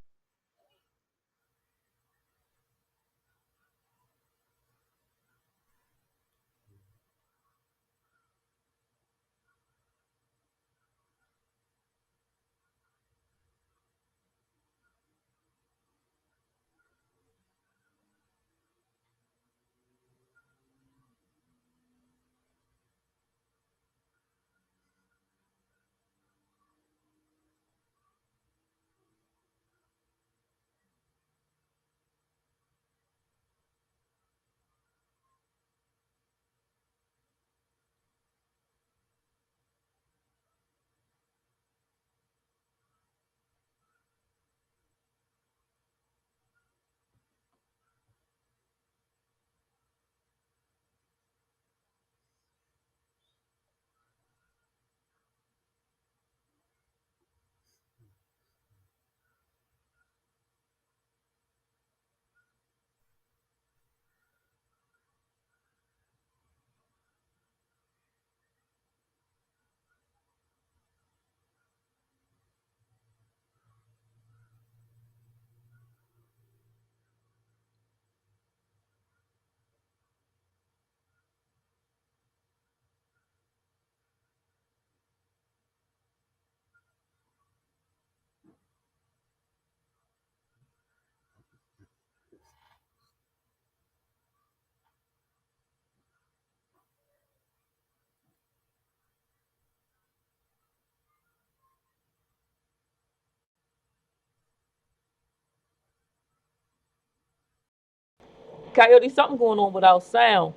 Coyote, something going on without sound.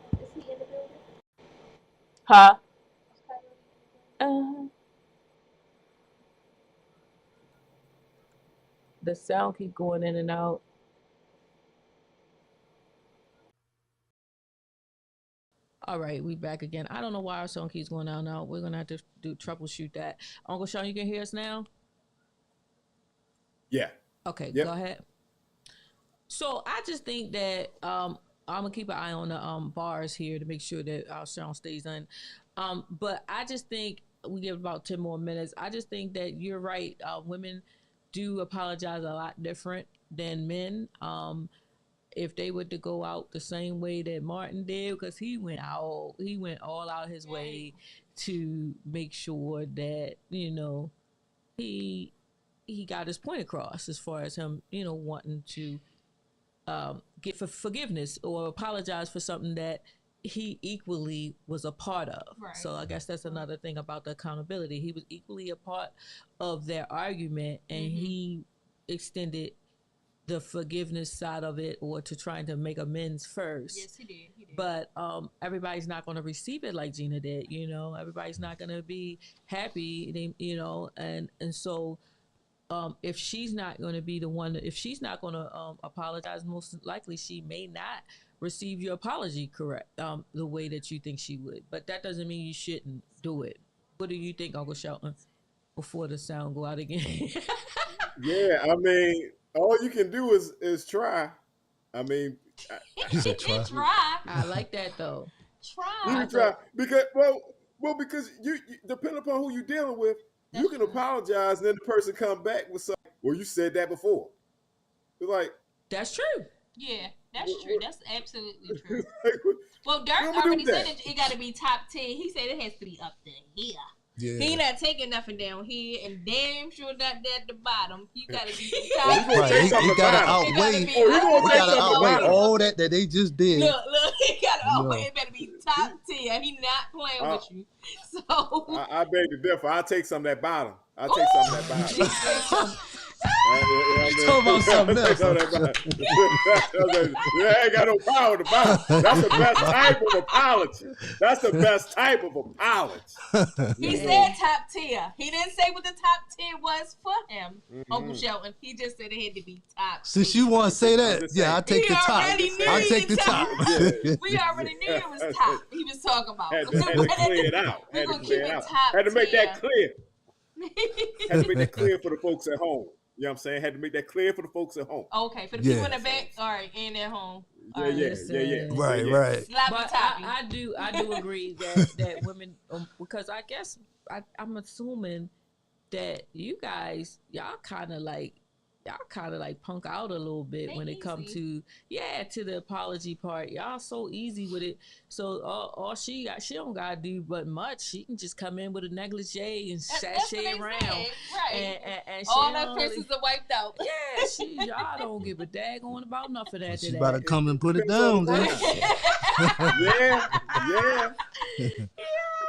Huh? the sound keep going in and out. All right, we back again. I don't know why our sound keeps going out now. We're gonna have to troubleshoot that. Uncle Sean, you can hear us now? Yeah. Okay, Yep. go ahead. So I just think that I'm gonna keep an eye on the bars here to make sure that our sound stays in. But I just think we give about 10 more minutes. I just think that you're right. Women do apologize a lot different than men. If they were to go out the same way that Martin did, because he went all out his way to make sure that, you know, he got his point across as far as him, you know, wanting to get for forgiveness or apologize for something that he equally was a part of. Right. So I guess that's another thing about the accountability. He was equally a part of their argument, and he extended the forgiveness side of it, or to trying to make amends first. Yes, he did. But everybody's not going to receive it like Gina did. You know, everybody's not going to be happy. You know, and so if she's not going to be the one, if she's not going to apologize, most likely she may not receive your apology correct the way that you think she would. But that doesn't mean you shouldn't do it. What do you think, Uncle Shelton? Before the sound go out again. Yeah, I mean, all you can do is try. I mean, He said try. Try. I like that though. you Try. can try because because you depending upon who you're dealing with, you can apologize and then the person come back with something. Well, you said that before. It's like That's true. Yeah, that's true. That's absolutely true. like, Well, Dirk What we do already with said that? it got to be top 10. He said it has to be up there here. Yeah. He not taking nothing down here, and damn sure not that at the bottom. You got to be the Well, top he gonna Right, take he something gotta about it. It gotta outweigh. be Oh, he gonna We take gotta something outweigh about it. all that they just did. Look, he got to Yeah. it better be top 10. He not playing with you. So I beg to differ. I'll take some of that bottom. I'll take some of that bottom. Talking about something else. Yeah, I ain't got no power to buy. That's the best type of apology. That's the best type of apology. he said top 10. He didn't say what the top 10 was for him, Uncle Shelton. He just said it had to be top 10. Since you want to say I'm that, just yeah, I'll saying. take the He top. already knew I'll he take the was top. We already knew it was top. He was talking about. Had to clear it out. We're Had to gonna clear keep it it out. top Had to make 10. that clear. Had to make that clear for the folks at home. You know what I'm saying? Had to make that clear for the folks at home. Okay, for the Yeah. people in the back, all right, and at home. All Yeah, right. yeah, listen. yeah, yeah. Right, yeah. right. Sloppy But toppy. I do agree that women, because I guess I'm assuming that you guys, y'all kind of like punk out a little bit They when it comes easy. to the apology part. Y'all so easy with it. So all she don't gotta do but much. She can just come in with a negligee and That's what sashay they around. said, right. And All she the don't princes are wiped out. yeah, y'all don't give a daggone about nothing after She that. about to come and put it down, then. Yeah, yeah.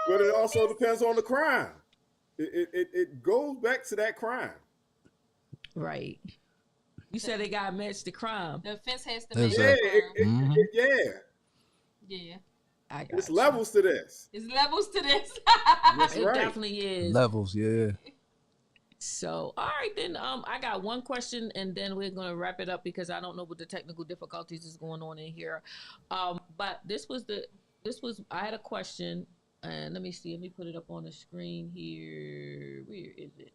But it also depends on the crime. It goes back to that crime. Right. You said they got to match the crime. The offense has to That's be Yeah, it. yeah. Yeah. I got It's you. levels to this. It's levels to this. That's It right. definitely is. Levels, yeah. So, all right, then I got one question, and then we're gonna wrap it up because I don't know what the technical difficulties is going on in here. But I had a question, and let me see. Let me put it up on the screen here. Where is it?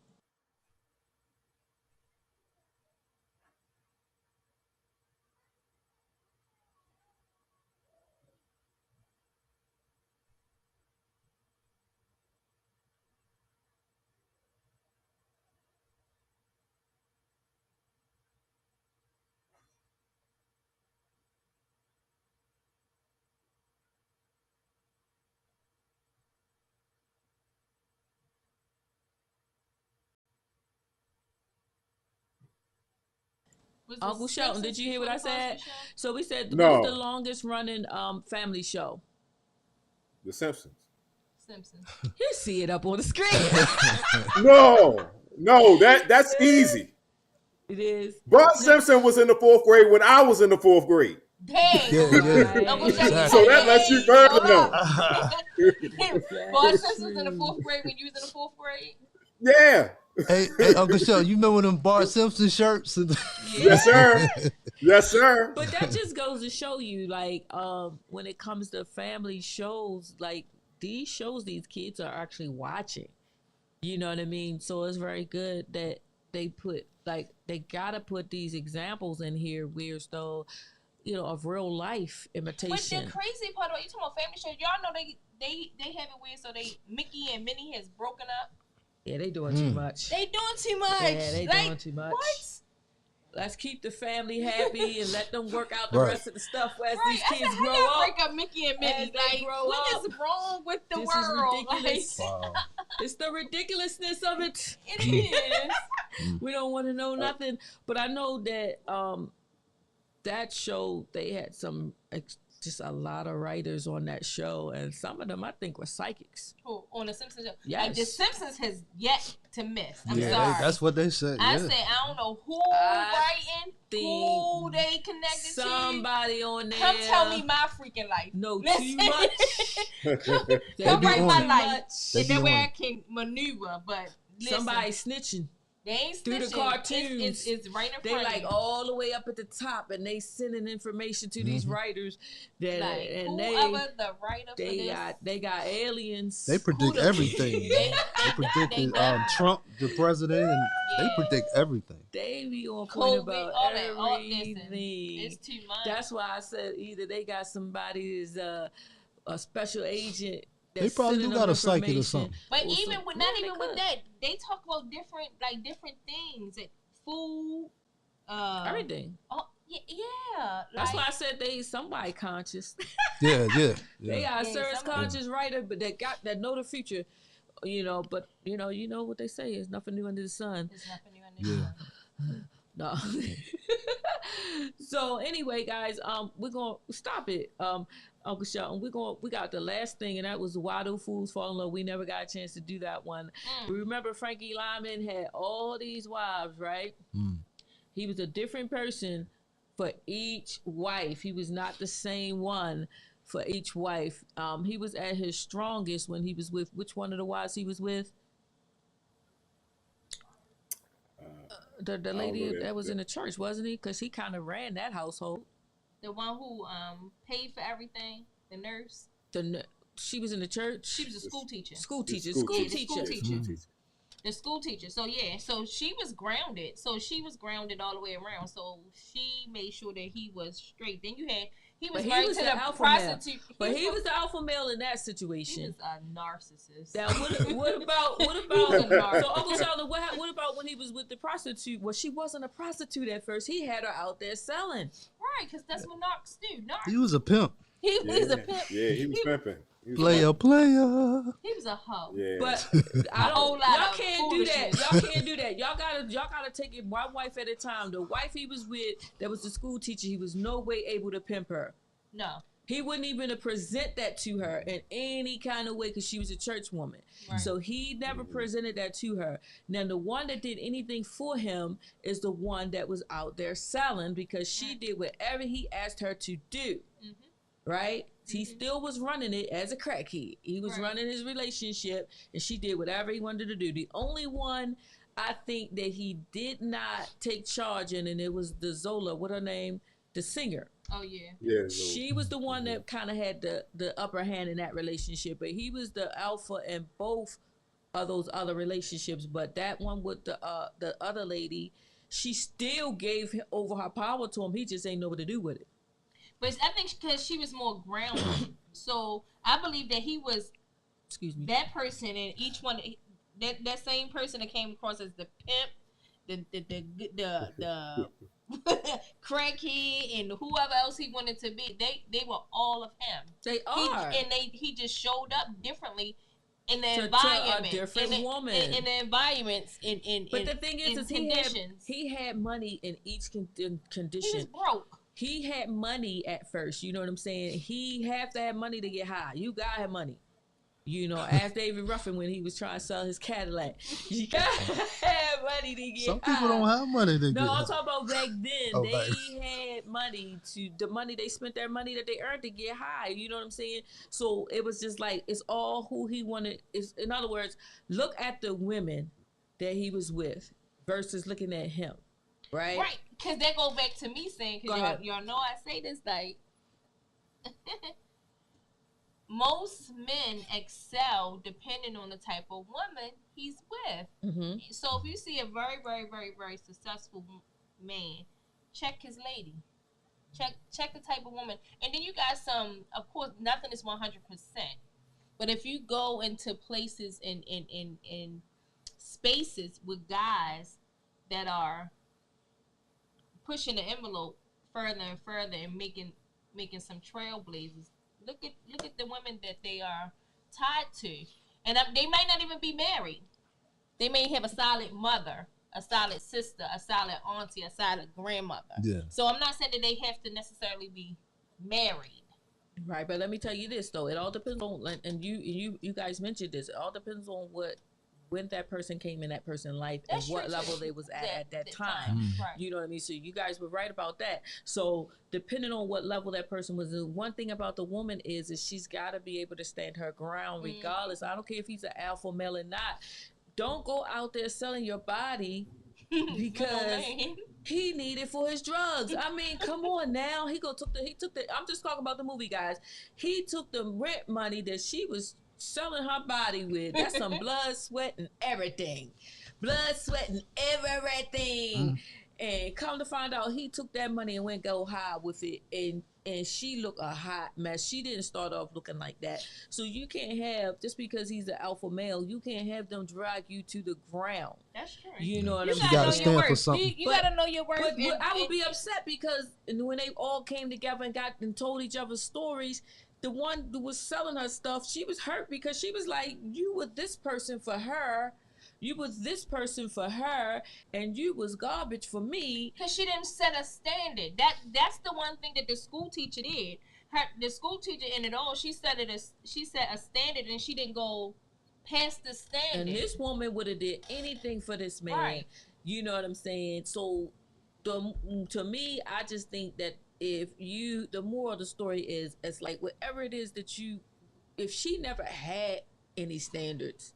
Was the Uncle Shelton, Simpsons did you hear what before I the said? Cosby Show? So we said, No. what's the longest running family show? The Simpsons. Simpsons. You see it up on the screen. No, that's easy. It is. Bart Simpson was in the 4th grade when I was in the 4th grade. Dang. Yeah, yeah. Right. Uncle Shelton, Exactly. So that lets you further Hold know. up. Bart Simpson was in the 4th grade when you was in the 4th grade? Yeah. Hey, Uncle Show, you remember them Bart Simpson shirts? Yes, sir. Yes, sir. But that just goes to show you, like, when it comes to family shows, like these shows, these kids are actually watching. You know what I mean? So it's very good that they put, like, they gotta put these examples in here where though, of real life imitation. But the crazy part about you talking about family shows, y'all know they have it weird. So Mickey and Minnie has broken up. Yeah, they doing too much. They doing too much. Yeah, they doing too much. What? Let's keep the family happy and let them work out the Right. rest of the stuff as Right. these I kids said, grow how y'all up. break up Mickey and Minnie? As they Like, grow what up. is wrong with the This is world? ridiculous. Wow. It's the ridiculousness of it. Like, it is. We don't want to know nothing. But I know that that show, they had just a lot of writers on that show, and some of them I think were psychics. Who, on the Simpsons show. Yes. Like, the Simpsons has yet to miss. I'm Yeah, sorry. that's what they said. I Yeah. said, I don't know who I writing, who think they connected to. Somebody on there. Come tell me my freaking life. No, Listen. too much. They Come be write on my it. life. They And be that way on I it. can maneuver. But listen, Somebody snitching. they ain't through the snitching. cartoons. It's right in They front like of you. all the way up at the top, and they sending information to these writers that, Like, and whoever the writer for this, they got aliens. They predict the- everything. They predicted Trump, the president, and they Yeah. predict everything. They be on point COVID, about all that, all listen, everything. it's too much. That's why I said either they got somebody that's a special agent. They That's probably do sending got them a psychic or information. something. But Or even some- with no, not they even with could. that, they talk about different things, like food, Everything. Oh yeah. That's like, why I said somebody conscious. Yeah. They Yeah, got a serious somebody- conscious writer, but that know the future. But you know what they say is nothing new under the sun. There's nothing new under the sun. No. So anyway, guys, we're gonna stop it. Uncle Shelton, we got the last thing, and that was Why Do Fools Fall in Love. We never got a chance to do that one. Remember Frankie Lyman had all these wives, right? He was a different person for each wife. He was not the same one for each wife. He was at his strongest when he was with, which one of the wives he was with? The lady that was in the church, wasn't he? Because he kind of ran that household. The one who paid for everything, the nurse. She was in the church. She was a school teacher. School teacher. Yeah, the school teacher. So yeah, so she was grounded. So she was grounded all the way around. So she made sure that he was straight. Then he was married to the alpha male. prostitute. But he was the alpha male in that He situation. was a narcissist. Now, what about so Uncle Sheldon, what about when he was with the prostitute? Well, she wasn't a prostitute at first. He had her out there selling. Right, because that's what narcs do. He was a pimp. He was a pimp. Yeah, he was pimping. Player. He was a hoe. Yeah. But A whole lot y'all of can't do that. foolishness. Y'all can't do that. Y'all gotta take it one wife at a time. The wife he was with, that was the school teacher, he was no way able to pimp her. No. He wouldn't even present that to her in any kind of way because she was a church woman. Right. So he never presented that to her. Now, the one that did anything for him is the one that was out there selling because she did whatever he asked her to do. Right? He still was running it as a crackhead. He was running his relationship and she did whatever he wanted to do. The only one I think that he did not take charge in, and it was the Zola, what her name? The singer. Oh yeah. Yeah. She was the one that kind of had the upper hand in that relationship, but he was the alpha in both of those other relationships. But that one with the other lady, she still gave over her power to him. He just ain't know what to do with it. But I think because she was more grounded, so I believe that he was Excuse me. that person, and each one that same person that came across as the pimp, the crackhead, and whoever else he wanted to be, they were all of him. They are. He just showed up differently in the To environment, a different woman. in the environments, But the thing is conditions. he had money in each He was condition. broke. He had money at first, you know what I'm saying? He had to have money to get high. You gotta have money. You know, ask David Ruffin when he was trying to sell his Cadillac. You gotta have money to get Some high. people don't have money to No, get. I'm talking about back then. Oh, They back- had money they spent their money that they earned to get high. You know what I'm saying? So it was just like, it's all who he wanted. In other words, look at the women that he was with versus looking at him, right? Right, because that go back to me saying, Go because ahead. y'all know I say this, like, most men excel depending on the type of woman he's with. Mm-hmm. So if you see a very, very, very, very successful man, check his lady. Check the type of woman. And then you got some, of course, nothing is 100%. But if you go into places in spaces with guys that are pushing the envelope further and further and making some trailblazers, look at the women that they are tied to, and they might not even be married. They may have a solid mother, a solid sister, a solid auntie, a solid grandmother. Yeah. So I'm not saying that they have to necessarily be married. Right, but let me tell you this though. It all depends on, and you guys mentioned this. It all depends on when that person came in that person's life That's and what true, level too. they was at that time. Right. You know what I mean? So you guys were right about that. So depending on what level that person was in, one thing about the woman is she's got to be able to stand her ground regardless. I don't care if he's an alpha male or not. Don't go out there selling your body because he needed for his drugs. I mean, come on now. He took the. I'm just talking about the movie, guys. He took the rent money that she was selling her body with. That's some blood, sweat, and everything. Blood, sweat, and everything. And come to find out, he took that money and went go high with it. And she looked a hot mess. She didn't start off looking like that. So you can't have, just because he's an alpha male, you can't have them drag you to the ground. That's true. You know what You I'm gotta gotta know stand your for worth. something. You gotta know your worth. But and- I would and- be upset because when they all came together and told each other stories, the one who was selling her stuff, she was hurt because she was like, you were this person for her, you was this person for her, and you was garbage for me. Because she didn't set a standard. That's the one thing that the school teacher did. The school teacher in it all, she set a standard, and she didn't go past the standard. And this woman would have did anything for this man. Right. You know what I'm saying? So to me, I just think that the moral of the story is, it's like whatever it is that if she never had any standards,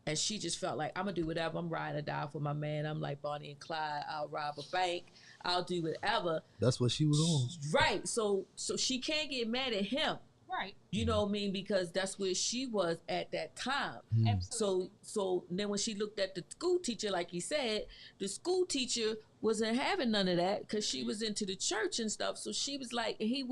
and she just felt like, I'm gonna do whatever, I'm riding or die for my man, I'm like Bonnie and Clyde, I'll rob a bank, I'll do whatever. That's what she was on. Right. So she can't get mad at him. Right. You know what I mean? Because that's where she was at that time. Absolutely. So then when she looked at the school teacher, like he said, the school teacher wasn't having none of that because she was into the church and stuff. So she was like, he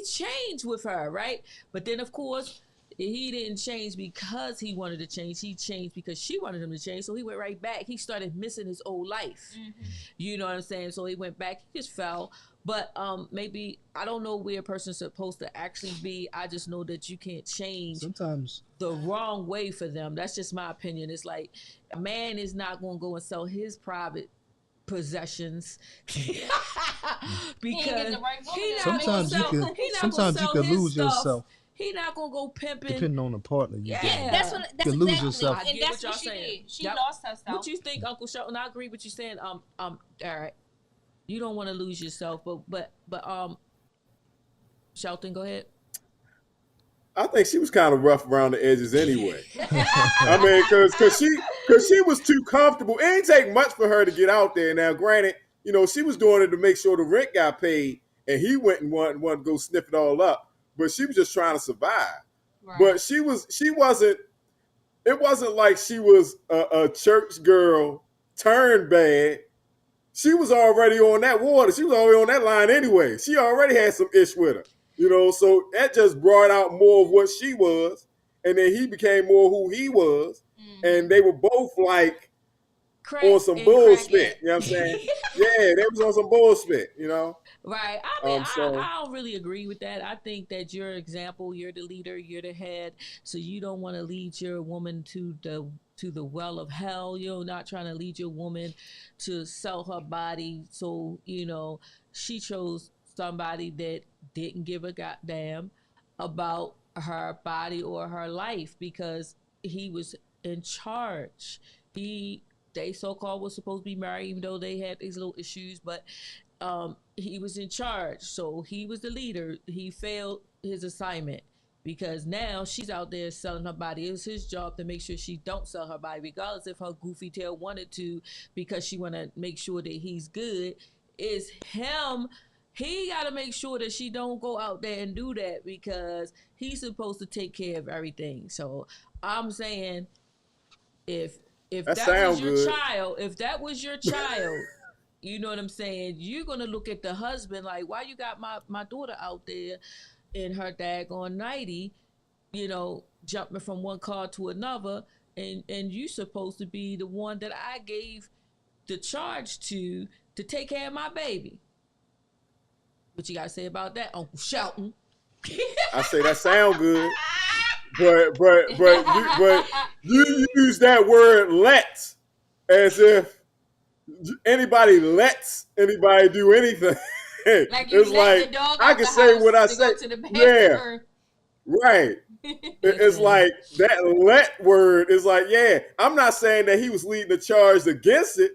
changed with her, right? But then of course, he didn't change because he wanted to change. He changed because she wanted him to change. So he went right back. He started missing his old life. You know what I'm saying? So he went back. He just fell. But maybe, I don't know where a person's supposed to actually be. I just know that you can't change Sometimes the wrong way for them. That's just my opinion. It's like, a man is not going to go and sell his private possessions because the right woman. he not Sometimes gonna you sell, can- he not sometimes gonna you sell can his lose stuff. yourself. He not gonna go pimping. depending on the partner you Yeah. get. That's You lose exactly. yourself. I And get that's what y'all what she saying. did. She Yep. lost herself. What you think, Uncle Shelton? I agree with you saying. All right. You don't want to lose yourself, but Shelton, go ahead. I think she was kind of rough around the edges anyway. I mean, because she was too comfortable. It ain't take much for her to get out there. Now, granted, she was doing it to make sure the rent got paid, and he went and wanted to go sniff it all up. But she was just trying to survive. Right. But she wasn't. It wasn't like she was a church girl turned bad. She was already on that water. She was already on that line anyway. She already had some ish with her. So that just brought out more of what she was, and then he became more who he was, and they were both like Crack on some and bullshit. crackhead. You know what I'm saying? Yeah, they was on some bullshit. Right. I mean, So- I don't really agree with that. I think that you're an example. You're the leader. You're the head. So you don't want to lead your woman to the well of hell. You're not trying to lead your woman to sell her body. So she chose somebody that didn't give a goddamn about her body or her life because he was in charge. They so-called was supposed to be married, even though they had these little issues, but he was in charge. So he was the leader. He failed his assignment because now she's out there selling her body. It's his job to make sure she don't sell her body, regardless if her goofy tail wanted to, because she want to make sure that he's good. It's him. He got to make sure that she don't go out there and do that, because he's supposed to take care of everything. So I'm saying, if that was your child, you know what I'm saying, you're going to look at the husband like, why you got my daughter out there in her daggone 90, you know, jumping from one car to another, and you supposed to be the one that I gave the charge to take care of my baby. What you got to say about that, Uncle Shelton? I say that sound good, but you use that word "let" as if anybody lets anybody do anything. Like you it's like the dog I out can the say house what I to say. go to the Yeah, bathroom. right. It's like that "let" word is like, yeah. I'm not saying that he was leading the charge against it,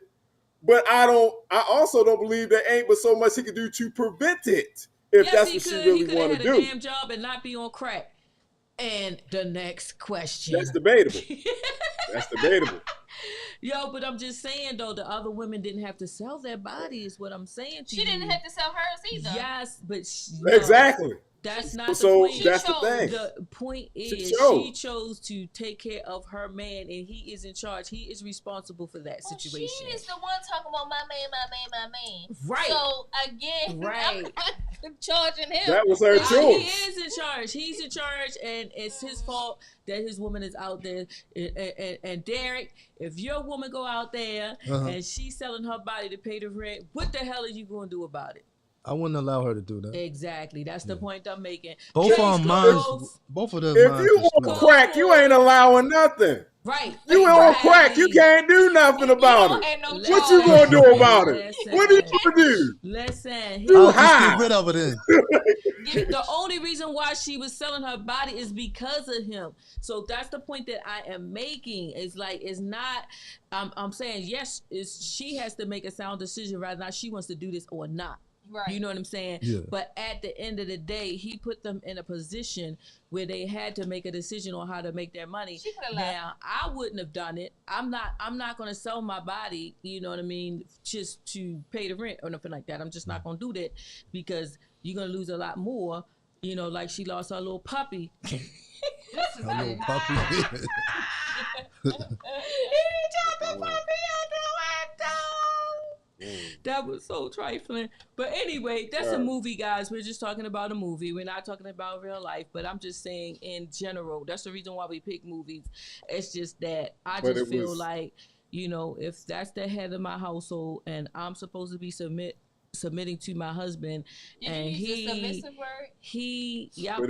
but I also don't believe there ain't but so much he could do to prevent it. If Yes, that's he what could. she He really could have want had to a do. damn job and not be on crack. And the next question. That's debatable. That's debatable. Yo, but I'm just saying, though, the other women didn't have to sell their bodies. What I'm saying to you. She didn't have to sell hers either. Yes, but Exactly. That's not So the point. that's the thing. The point is she chose to take care of her man, and he is in charge. He is responsible for that situation. She is the one talking about my man. Right. So again, right. I'm charging him. That was her choice. He is in charge. He's in charge, and it's his fault that his woman is out there. And Derek, if your woman go out there and she's selling her body to pay the rent, what the hell are you going to do about it? I wouldn't allow her to do that. Exactly. That's the point I'm making. Both of them. If you on crack, you ain't allowing nothing. Right. You on crack, you can't do nothing about it. No what you gonna do about it? What are you gonna do? Listen, you just get rid of it then. The only reason why she was selling her body is because of him. So that's the point that I am making. It's like, it's not, I'm saying, yes, she has to make a sound decision whether or not she wants to do this or not. Right. You know what I'm saying? Yeah. But at the end of the day, he put them in a position where they had to make a decision on how to make their money. She could have left. Now, I wouldn't have done it. I'm not going to sell my body, you know what I mean, just to pay the rent or nothing like that. I'm just not going to do that, because you're going to lose a lot more, you know, like she lost her little puppy. Her little puppy. He dropped the puppy out the window. That was so trifling. But anyway, that's a movie, guys. We're just talking about a movie. We're not talking about real life. But I'm just saying, in general, that's the reason why we pick movies. It's just that I just feel like, you know, if that's the head of my household and I'm supposed to be submitting to my husband, and he submissive word?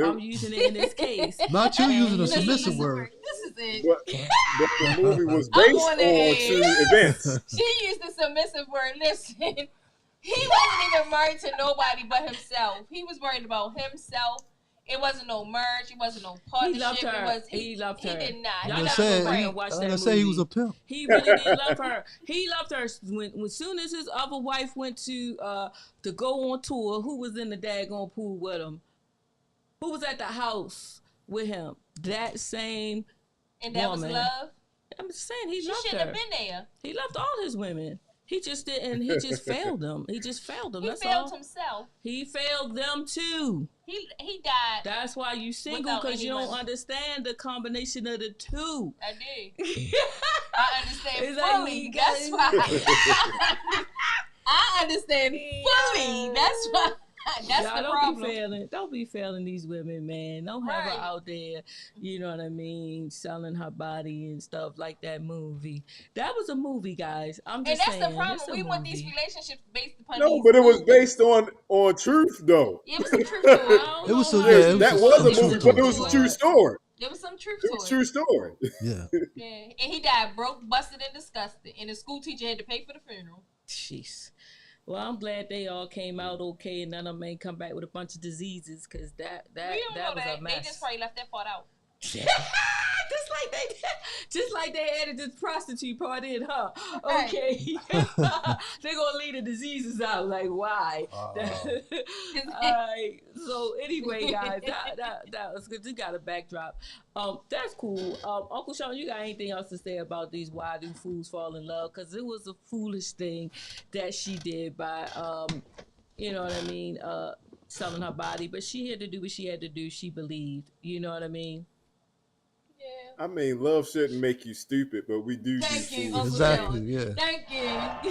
I'm using it in this case. Not you using a submissive word. This is it. But the movie was based on true events. She used the submissive word. Listen, he wasn't even married to nobody but himself. He was worried about himself. It wasn't no merge. It wasn't no partnership. He loved her. He loved her. He did not. Y'all gotta say he was a pimp. He really did love her. He loved her. When soon as his other wife went to go on tour, who was in the daggone pool with him? Who was at the house with him? That same and that woman. Was love? I'm just saying, he loved her. She shouldn't have been there. He loved all his women. He just didn't. He just failed them. He just failed them. That's failed all. Himself. He failed them too. He died. That's why you single, because you don't understand the combination of the two. I did. I understand it's fully. Like that's why. I understand fully. That's why. That's the problem. Don't be failing these women, man. Don't have her out there, you know what I mean, selling her body and stuff like that movie. That was a movie, guys. I'm just saying. And that's the problem. We want these relationships based upon No, but it was based on truth, though. It was some truth to it. It was that was a movie, but it was a true story. There was some truth to it. It was a true story. Yeah. And he died broke, busted, and disgusted. And the school teacher had to pay for the funeral. Jeez. Well, I'm glad they all came out okay, and none of them ain't come back with a bunch of diseases, because that was a mess. They just probably left that part out. Just like they added this prostitute part in, huh? Okay. They're gonna leave the diseases out. Like, why? Alright. So anyway, guys, that was good. You got a backdrop. That's cool. Uncle Sean, you got anything else to say about these why do fools fall in love? Because it was a foolish thing that she did by you know what I mean, selling her body. But she had to do what she had to do. She believed. You know what I mean? I mean, love shouldn't make you stupid, but we do. Thank you, foolish Uncle Exactly. things. Yeah. Thank you.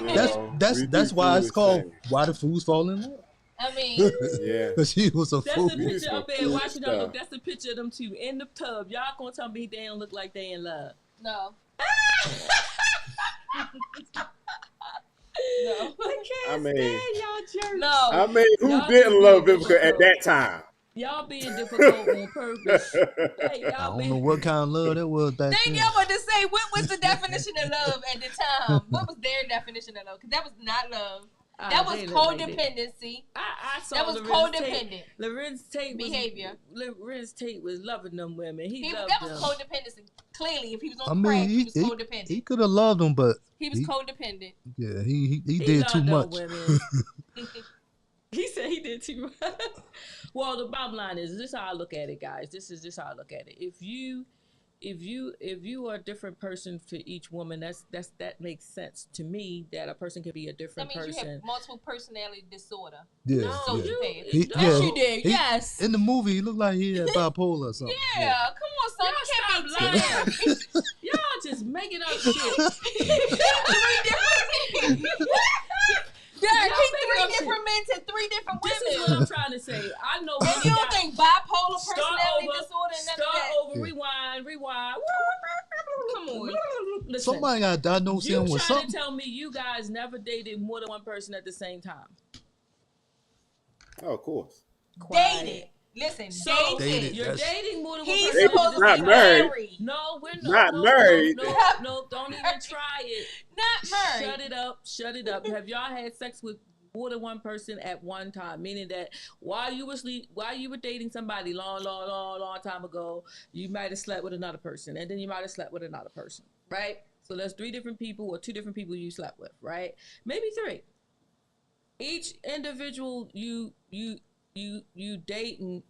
You That's know, that's we that's do why it's foolish called things. Why the Fools Fall in Love. I mean, Yeah. Because she was a That's fool. the picture up there. foolish Watching them look. stuff. That's the picture of them two in the tub. Y'all gonna tell me they don't look like they in love? no. No. No. I can't I mean- stand y'all jerks. No. I mean, who Y'all didn't just love being Vivica at difficult. that time? Y'all being difficult on purpose. Hey, I y'all don't being know what kind of love that was back Think then. y'all about to say what was the definition of love at the time? What was their definition of love? Because that was not love. That was they look like that. codependency. I saw That was Lorenz codependent Tate. Lorenz Tate behavior. Lorenz Tate was loving them women. He loved That was them. codependency. Clearly, if he was I on crack, mean, he was he codependent. could have loved them, but He was he- codependent. yeah, he He did loved too them much. women. He said he did too much. Well, the bottom line is this: how I look at it, guys. This is how I look at it. If you are a different person for each woman, that makes sense to me. That a person could be a That different means you person. have multiple personality disorder. Yeah, No, So yeah. you did. He- Yes, yeah, you did. he- Yes. In the movie, he looked like he had bipolar or something. Yeah, come on, son. You can't be Y'all stop lying. Y'all just making up shit. Yeah, Y'all keep making three up different men to three different This is women. what I'm trying to say. I know. And you don't think bipolar Start personality over, disorder and none start of that? over, rewind. Come on. Listen, Somebody got diagnosed you him with trying something. to tell me you guys never dated more than one person at the same time? Oh, of course. Dated. Listen, So dated. you're That's- dating more than one He's person at supposed the to Not same be time. married. No, we're Not no, married. No, don't even try it. Not married. Shut it up. Have y'all had sex with more than one person at one time? Meaning that while you were dating somebody long time ago, you might have slept with another person, and then you might have slept with another person, right? So that's 3 different people or 2 different people you slept with, right? Maybe 3. Each individual you dating,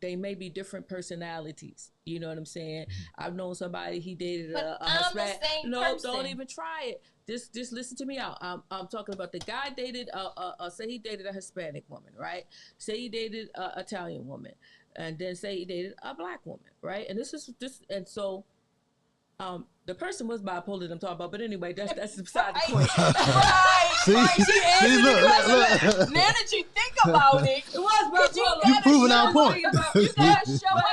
they may be different personalities. You know what I'm saying? I've known somebody, he dated But a I'm the Hispanic. same No, person. don't even try it. Just listen to me out. I'm talking about the guy dated say he dated a Hispanic woman, right? Say he dated a Italian woman, and then say he dated a black woman, right? And and so the person was bipolar that I'm talking about, but anyway, that's beside the point. Right. See, Right. She see, answered the look, question. look. Now that you think about it, It was you bipolar. gotta proving show our us point. about- You gotta show But us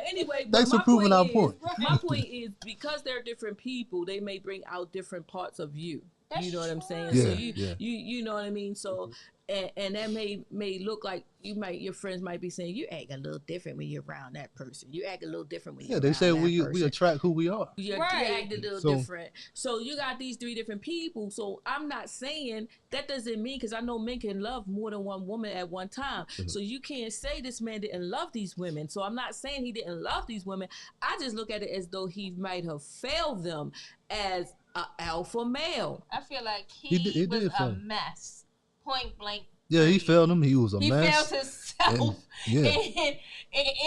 anyway, different. Thanks my for proving our is- point. My point is because they're different people, they may bring out different parts of you. That's You know what I'm saying? true. So Yeah, you know what I mean? So and that may look like your friends might be saying you act a little different when you're around that person. You act a little different when Yeah, you're they around say that we person. attract who we are. You Right. act a little So- different. So you got these 3 different people. So I'm not saying that doesn't mean, because I know men can love more than one woman at one time. So you can't say this man didn't love these women. So I'm not saying he didn't love these women. I just look at it as though he might have failed them as an alpha male. I feel like He he did was a fail. mess. Point blank. Yeah, he failed him. He was a He mess. failed himself. Yeah. And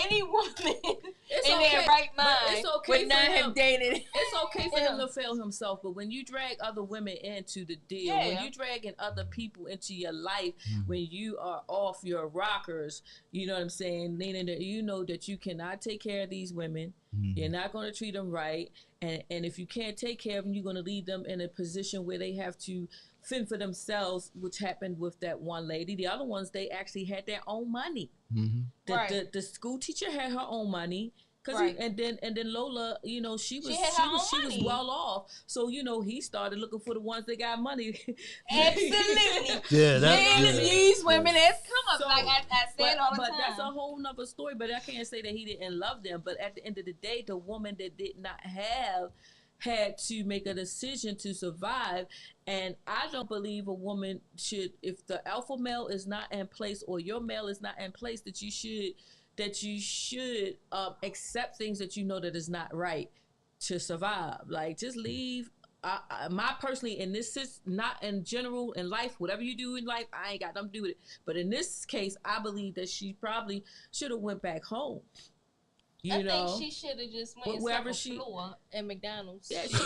any woman It's in okay, their right but mind it's okay would for not him. have dated. It's okay for him to fail himself, but when you drag other women into the deal, when Yeah. you dragging other people into your life, when you are off your rockers, you know what I'm saying, meaning that you know that you cannot take care of these women, you're not going to treat them right, and if you can't take care of them, you're going to leave them in a position where they have to fend for themselves, which happened with that one lady. The other ones, they actually had their own money. Right. The school teacher had her own money. Right. And then Lola, you know, she was had her own she was money. well off. So, you know, he started looking for the ones that got money. Absolutely. Yeah, Men yeah. use women as come up. So, Like I said all the but time. that's a whole nother story. But I can't say that he didn't love them. But at the end of the day, the woman that did not have had to make a decision to survive. And I don't believe a woman should, if the alpha male is not in place or your male is not in place, that you should that you should accept things that you know that is not right to survive. Like, just leave. My personally, in this is not in general in life, whatever you do in life, I ain't got nothing to do with it. But in this case, I believe that she probably should have went back home. I think she should have just went wherever she floor at McDonald's. Yeah, she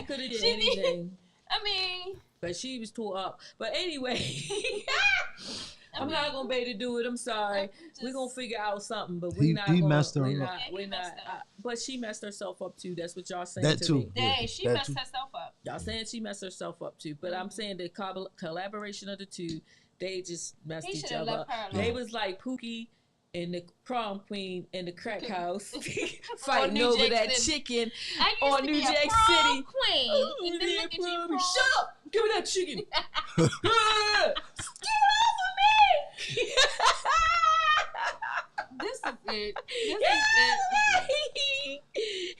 could have did anything. I mean, but she was tore up. But anyway, I'm not gonna be able to do it. I'm sorry. We're gonna figure out something, but we're not. He messed her up. We're not. But she messed herself up too. That's what y'all saying that to too. me. Dang, she messed herself up. Y'all saying she messed herself up too. But I'm saying the collaboration of the two, they just messed each other up. They was like Pookie and the prom queen in the crack house fighting over that chicken on New Jack City. Queen. And then look at you, shut up! Give me that chicken. Get off of me! This is it.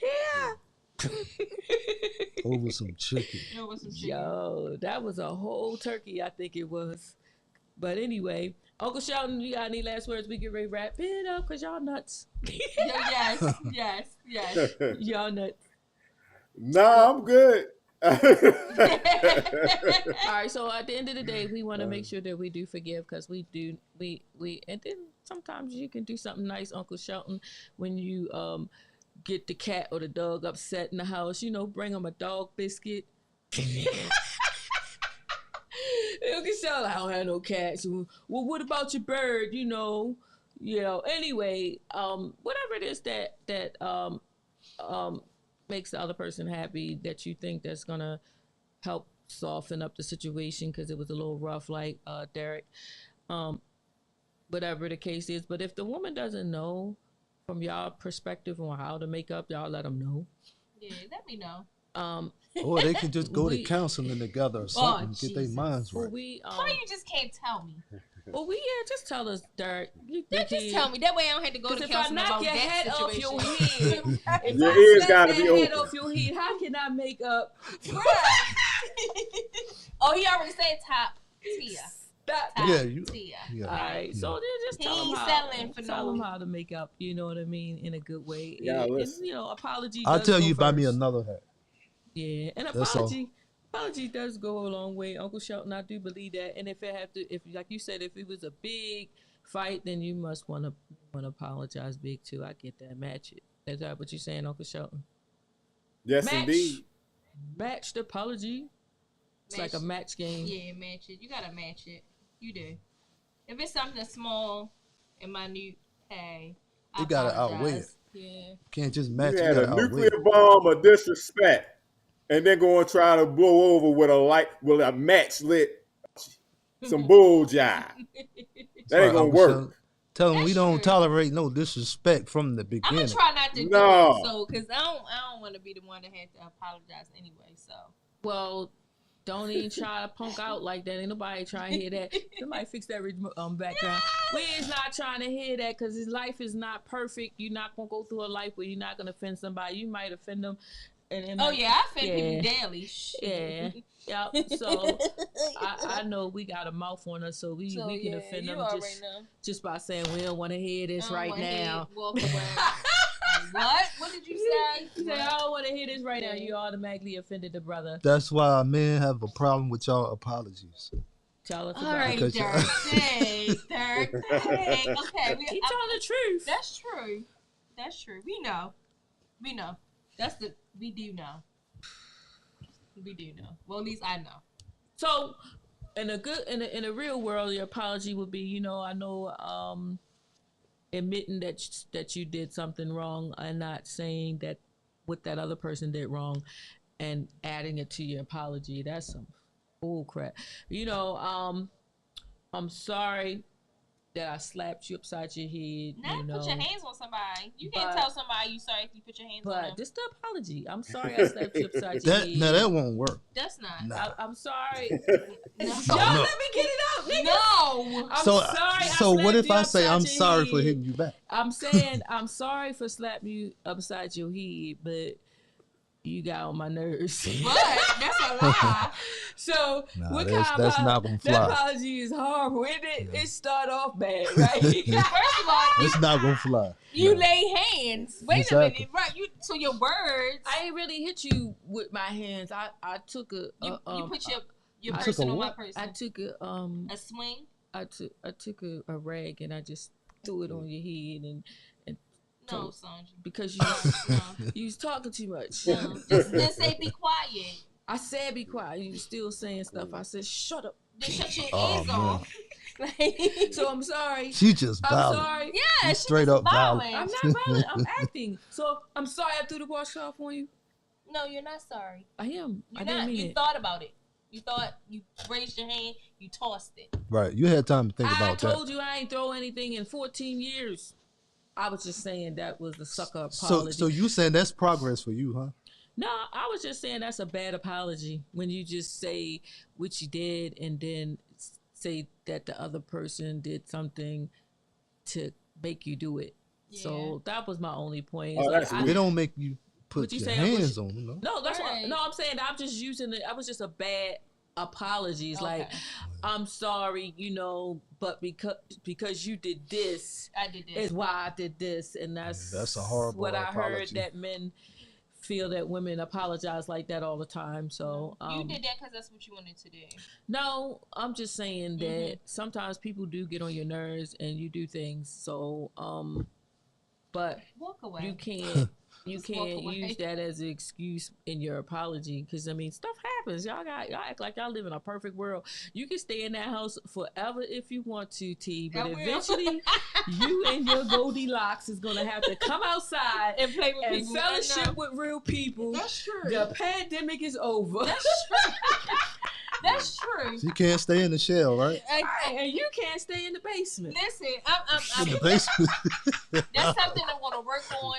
Yeah. Over some chicken. Yo, that was a whole turkey, I think it was. But anyway, Uncle Shelton, you got any last words? We get ready to wrap it up because y'all nuts. Yes. Y'all nuts. Nah, I'm good. All right, so at the end of the day, we want to make sure that we do forgive because we and then sometimes you can do something nice, Uncle Shelton, when you get the cat or the dog upset in the house. Bring them a dog biscuit. Uncle Shelton, I don't have no cats. Well, what about your bird? Anyway, whatever it is that makes the other person happy, that you think that's gonna help soften up the situation because it was a little rough, like Derek. Whatever the case is, but if the woman doesn't know from y'all perspective on how to make up, y'all let them know. Yeah, let me know. Or they can just go to counseling together or something, get their minds right. Why you just can't tell me? Well, just tell us, Derek. Just tell me. That way I don't have to go to counseling about that situation. If I knock your head off your head, if your I ears slap gotta that be head open. off your head, how can I make up? Oh, he already said top tier. Yeah. All right, so then just tell them how to make up. You know what I mean, in a good way. Yeah, and apology. I'll tell you, buy first. me another hat. Yeah, and apology does go a long way, Uncle Shelton. I do believe that. And if like you said, if it was a big fight, then you must want to apologize big too. I get that. Match it. Is that what you're saying, Uncle Shelton? Yes, indeed. Match the apology. It's like a match game. Yeah, match it. You gotta match it. You do. If it's something small and minute, hey, you gotta outweigh it. Yeah. Can't just match. You had a nuclear bomb of disrespect, and then go and try to blow over with a match lit, some bull jive. That ain't gonna work. Tell them we don't tolerate no disrespect from the beginning. I'm gonna try not to do it, so because I don't want to be the one that had to apologize anyway. So well. Don't even try to punk out like that. Ain't nobody trying to hear that. Somebody fix that background. We is not trying to hear that because his life is not perfect. You're not going to go through a life where you're not going to offend somebody. You might offend them. I offend people daily. Yeah. So I know we got a mouth on us, so we can offend them just by saying we don't want to hear this right now. Walk away. What? What did you say? You said, I don't want to hear this right now. You automatically offended the brother. That's why men have a problem with y'all apologies. Tell us all about right, it. Dirk. Okay. He told the truth. That's true. We know. We do know. We do know. Well, at least I know. So, in a real world, your apology would be, I know, admitting that you did something wrong and not saying that what that other person did wrong and adding it to your apology. That's some bull crap. I'm sorry that I slapped you upside your head. Put your hands on somebody. You can't tell somebody you sorry if you put your hands on them. But just the apology. I'm sorry I slapped you upside your head. No, that won't work. That's not. Nah. I'm sorry. No. Y'all let me get it out, nigga. No. I'm sorry. So what if I say I'm sorry for hitting you back? I'm saying I'm sorry for slapping you upside your head, but you got on my nerves. But that's a lie. So Nah, what that's- kind that's of not gonna that fly. apology is horrible. It start off bad, right? First of all, It's not gonna fly. you No. lay hands. Wait Exactly. a minute, right? So your words. I ain't really hit you with my hands. I took a You put your I took person a on my what? person. I took a A swing. I took a rag and I just threw it on your head and No, So- Sonji. because No. you was talking too much. No. Just say be quiet. I said be quiet. You was still saying stuff. I said shut up. Just shut your Oh, ears man. off. Like, So I'm sorry. She just I'm violent. sorry. yeah, You she straight just up violent. violent. I'm not violent. I'm acting. So I'm sorry I threw the wash off on you. No, you're not sorry. I am. I You're didn't not. mean You it. thought about it. You thought you raised your hand. You tossed it. Right. You had time to think I about told that. you I ain't throw anything in 14 years. I was just saying that was a sucker So apology. you saying that's progress for you, huh? No, I was just saying that's a bad apology when you just say what you did and then say that the other person did something to make you do it. So that was my only point. It's Oh, like, that's I- They don't make you put What you your say, Uncle hands on them. No? no, that's Right. what. No, I'm saying I'm just using it. I was just a bad apology. It's like Okay. I'm sorry, but because you did this I did this. is why I did this, and that's a horrible what I heard apology. that men feel that women apologize like that all the time. So you did that because that's what you wanted to do. no, I'm just saying that Mm-hmm. sometimes people do get on your nerves and you do things. So but Walk away. you can't Just walk away. use that as an excuse in your apology, because I mean stuff happens. Y'all act like y'all live in a perfect world. You can stay in that house forever if you want to, T, but I will. eventually you and your Goldilocks is gonna have to come outside and play with and people. I fellowship know. with real people. That's true. The pandemic is over. That's true. That's true. You can't stay in the shell, right? And you can't stay in the basement. Listen, In the basement. that's something I'm gonna work on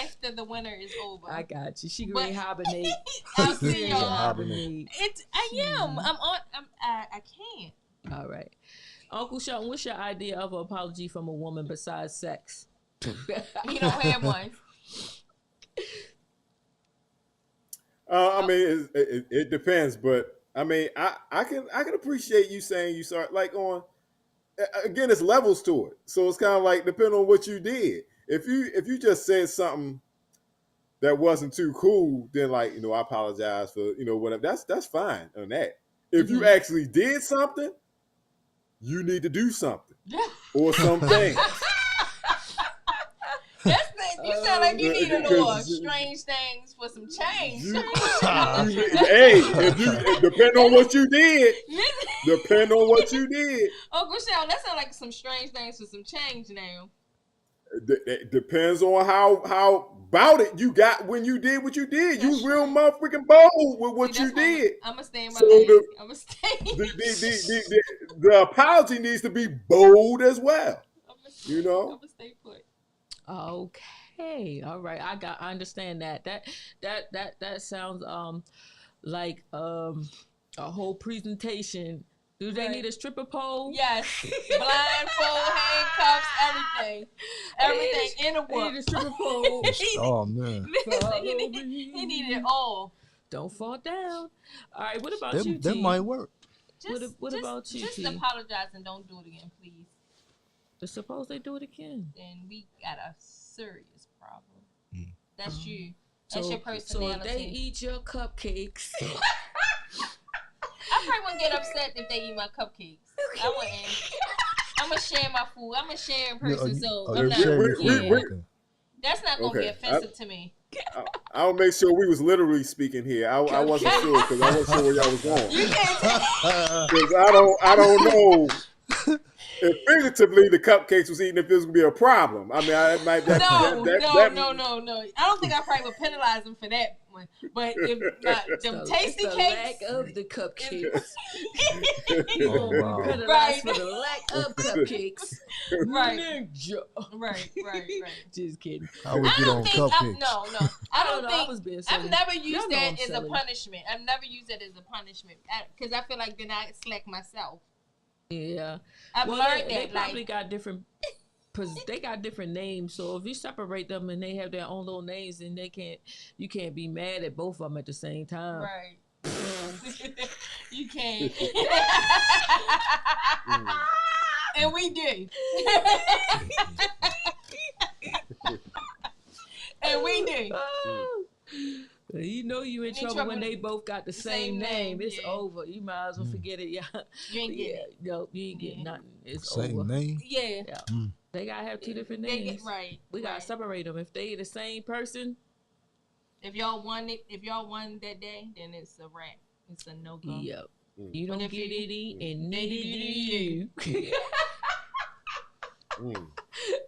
after the winter is over. I got you. She can But- hibernate. I'll She see can y'all. hibernate. I am. I can't. All right. Uncle Sean, what's your idea of an apology from a woman besides sex? You don't have one. I mean, it depends, but I mean, I can appreciate you saying you sorry. Like again, it's levels to it. So it's kind of like depending on what you did. If you just said something that wasn't too cool, then like I apologize for whatever. That's fine on that. If you actually did something, you need to do something or something. You sound like you need a little strange things for some change. Hey, depend on what you did. Depend on what you did. Uncle Sean, that sounds like some strange things for some change now. It depends on how about it you got when you did what you did. You was real motherfucking bold with what you did. I'm gonna stay in my So lane. the- I'm gonna stay. The apology needs to be bold as well. I'm You know? gonna stay put. Okay. All right. I understand that. That sounds like a whole presentation. Do they Right. need a stripper pole? Yes, blindfold, handcuffs, everything in a They need a whoop. stripper pole. Oh man. He needed it all. Don't fall down. All right. What about you, That T? might work. What about you, Just T? apologize and don't do it again, please. Suppose they do it again. Then we got a serious problem. That's you. That's So, your so personality. if they eat your cupcakes, I probably wouldn't get upset if they eat my cupcakes. I wouldn't. I'm gonna share my food. I'm a sharing person, so I'm you're not. sharing Yeah, your food. Okay. that's not gonna be Okay. offensive to me. I'll make sure we was literally speaking here. I wasn't sure because I wasn't sure where y'all was going. You can't. Because I don't know if figuratively the cupcakes was eating if this would be a problem. I mean, I might No. I don't think I probably would penalize them for that one. But if them tasty it's the cakes, lack of the cupcakes. Oh, wow. Penalized Right. for the lack of cupcakes. Right. Ninja. right. Just kidding. I would I get don't on think. cupcakes. No. I don't know, think. I was being silly. I've never Y'all used know that I'm as a silly. punishment. I've never used that as a punishment because I feel like then I slack myself. Yeah. I've Well, learned they that. probably Like, got different because they got different names. So if you separate them and they have their own little names, then you can't be mad at both of them at the same time. Right. You can't. And we do. And we do. You know you in trouble when they both got the same name. It's over. You might as well forget it. Yeah. You ain't getting it. No, you ain't getting nothing. It's Same over. name. Yeah. They gotta have two different names. Right. We gotta right. separate them. If they the same person, If y'all won that day, then it's a wrap. It's a no go. yep. You don't if get you- any, and neither do you.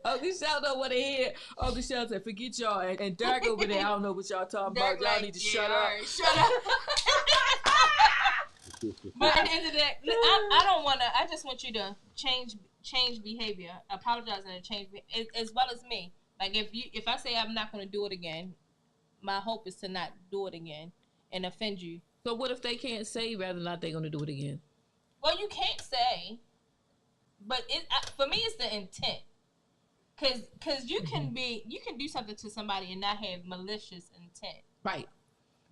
Uncle Shell don't want to hear. Uncle Shell said, "Forget y'all." And Derek over there, I don't know what y'all talking about. Y'all need to shut up. Right, shut up. But at the end of the day, I don't want to. I just want you to change behavior, apologize and change, as well as me. Like if I say I'm not going to do it again, my hope is to not do it again and offend you. So what if they can't say rather than not they're going to do it again? Well, you can't say, but for me, it's the intent. Cause you can do something to somebody and not have malicious intent. Right.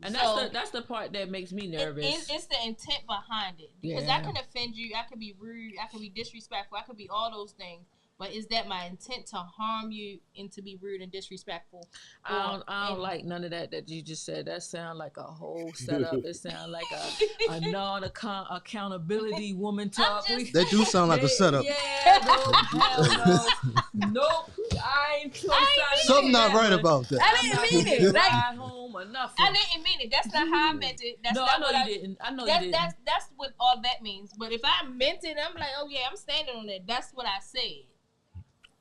And So, that's the part that makes me nervous. It's the intent behind it. Because I can offend you, I could be rude, I could be disrespectful, I could be all those things. But is that my intent to harm you and to be rude and disrespectful? I don't like none of that you just said. That sounds like a whole setup. It sounds like a non-accountability woman talk. That do sound like a setup. Yeah, no, hell no. Nope. I ain't Something not right about that. I didn't mean it. Like, ride home or nothing. I didn't mean it. That's not how I meant it. That's No, not I know what you didn't. I know that's, you didn't. That's what all that means. But if I meant it, I'm like, oh yeah, I'm standing on it. That's what I said.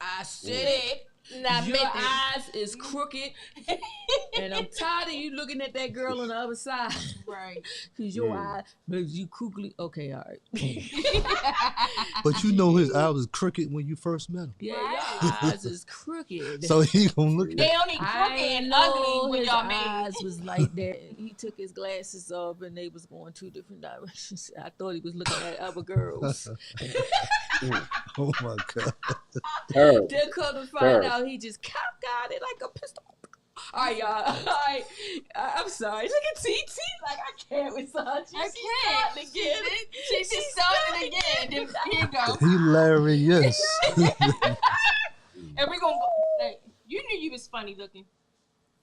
I said it. And I Your meant it. eyes is crooked, and I'm tired of you looking at that girl on the other side. Right. Cause your eyes, but you crooked. Okay, all right. But you know his eye was crooked when you first met him. Yeah, your eyes is crooked. So he gonna look at They only crooked and ugly when his y'all made eyes was like that. He took his glasses off and they was going two different directions. I thought he was looking at other girls. Oh my God. Terrible. Then come to find out he just got it like a pistol. All right, y'all. All right. I'm sorry. Look at T. Like, I can't with Sonji. I She's can't. starting again. She just started again. Then here you go. Hilarious. And we're gonna go. Like, you knew you was funny looking.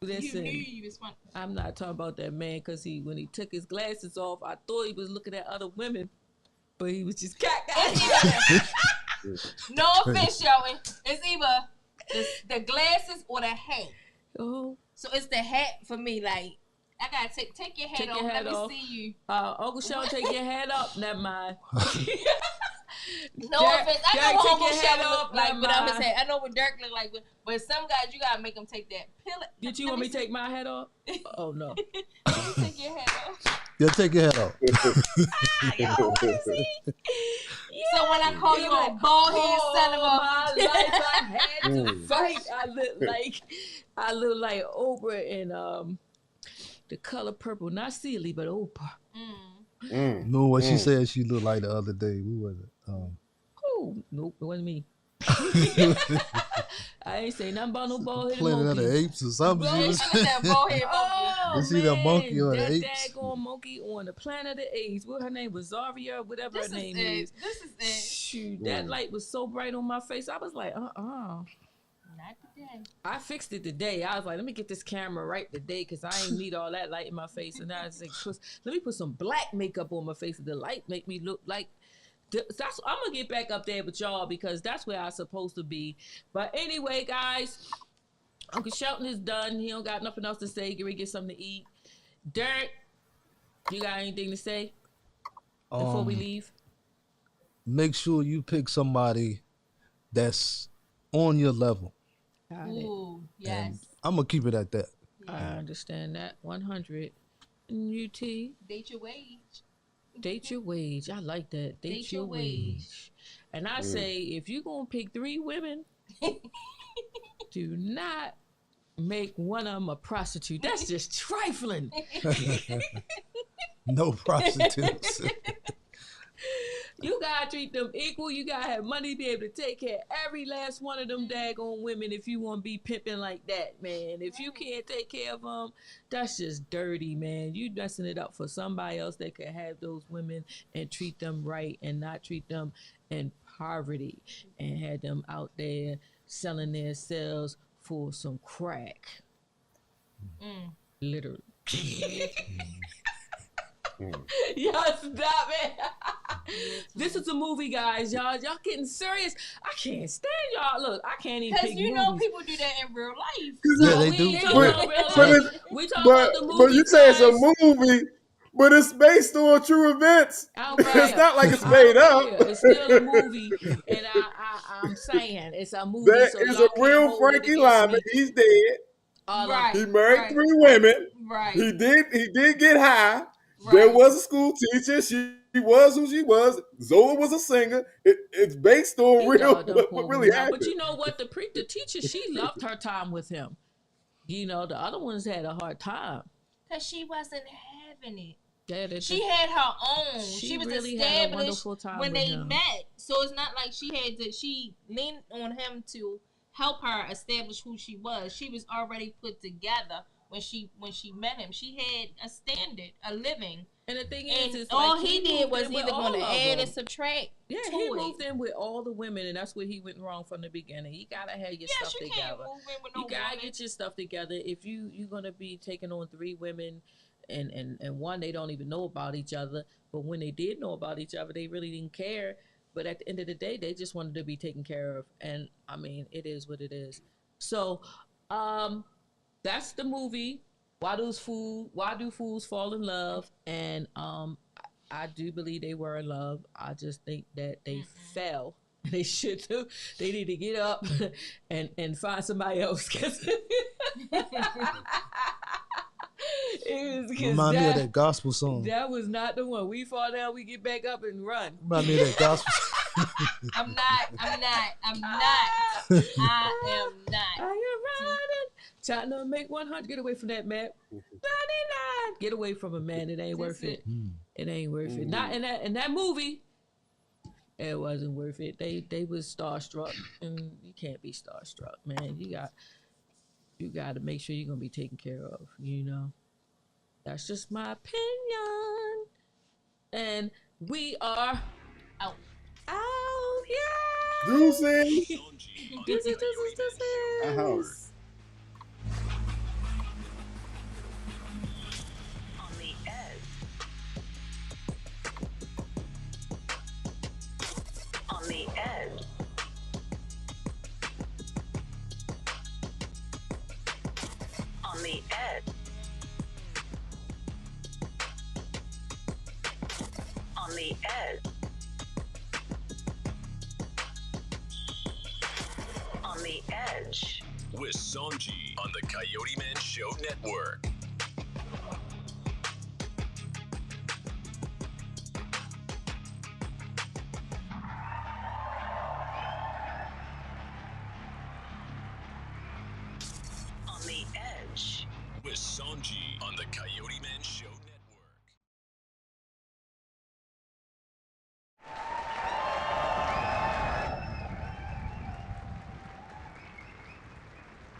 Listen, You knew you was funny. I'm not talking about that man because when he took his glasses off, I thought he was looking at other women, but he was just No offense, Joey. It's either the glasses or the hat. Oh. So it's the hat for me. Like, I gotta take your hat Take off. your hat Let off. me see you. Uncle Sean, take your hat up. Never mind. No Derek- offense. I Derek, know what take Uncle your hat Sean off, look like never without his mind. hat. I know what Dirk look like, but some guys you gotta make them take that pill. Did you want me to take my hat off? Oh, no. Take your hat off. Yeah, take your head off. So when I call you a bald head son of my a life, I had to fight. I look like Oprah in The Color Purple. Not Celie, but Oprah. Know what she said she looked like the other day? Who was it? Oh, nope, it wasn't me. I ain't say nothing about no bald headed Planet of monkey. the Apes or something. Bro, She was- that bald head monkey. Oh, You see that man, monkey or the that apes? daggone monkey on the Planet of the Apes. What her name was? Zaria, whatever This her name is is. it. This is it. Shoot, that light was so bright on my face. I was like, Not today. I fixed it today. I was like, let me get this camera right today because I ain't need all that light in my face. And now it's like, let me put some black makeup on my face. The light make me look like. I'm gonna get back up there with y'all because that's where I'm supposed to be. But anyway, guys, Uncle Shelton is done. He don't got nothing else to say. Get ready to get something to eat. Dirt, you got anything to say before we leave? Make sure you pick somebody that's on your level. Got it. Ooh, yes. And I'm gonna keep it at that. I understand that. 100. UT. Date your wage. Date your wage. I like that. Date your wage. And I say, if you're going to pick 3 women, do not make one of them a prostitute. That's just trifling. No prostitutes. You gotta treat them equal. You gotta have money to be able to take care of every last one of them daggone women if you want to be pimping like that, man. If you can't take care of them, that's just dirty, man. You dressing it up for somebody else that could have those women and treat them right and not treat them in poverty and had them out there selling their cells for some crack. Literally. Y'all stop it. This is a movie, guys. Y'all getting serious. I can't stand y'all. Look, I can't even pick Because you movies. know people do that in real life. Yeah, they we do. ain't talking about real life. We talking about the movie. But you say it's a guys. movie, but it's based on true events. All It's right. not like it's I made don't up. care. It's still a movie, and I'm saying it's a movie. That so is y'all a can't real hold it Frankie against Lyman. me. He's dead. All Right. He married 3 women. Right. He did get high. Right. There was a school teacher. She was who she was. Zola was a singer. It's based on Y'all real done what pulled really me out. happened. But you know what? The teacher, she loved her time with him. You know, the other ones had a hard time. Because she wasn't having it. Yeah, She had her own. She She was really had a established wonderful time when with they him. met. So it's not like she leaned on him to help her establish who she was. She was already put together when she met him. She had a standard, a living. And the thing And is all like, he did moved was in with either going to all of add them. and subtract. Yeah, to he it. moved in with all the women, and that's where he went wrong from the beginning. You gotta have your stuff You together. can't move in with no You gotta woman. get your stuff together. If you're gonna be taking on 3 women, and one they don't even know about each other, but when they did know about each other, they really didn't care. But at the end of the day, they just wanted to be taken care of, and I mean, it is what it is. So, that's the movie. Why do fools fall in love? And I do believe they were in love. I just think that they fell. They should do. They need to get up and find somebody else. Remind me of that gospel song. That was not the one. We fall down, we get back up and run. Remind me of that gospel song. I'm not. I am not. I am running, trying to make 100. Get away from that, man. 99. Get away from a man. It ain't worth it. It ain't worth it. Not in that movie. It wasn't worth it. They was starstruck, and you can't be starstruck, man. You got to make sure you're gonna be taken care of. You know, that's just my opinion. And we are Out. Yeah. Juicy. This is. Uh-huh. On the edge. On the edge. On the edge. On the edge. On the edge. With Sonji on the Coyoteman Show Network.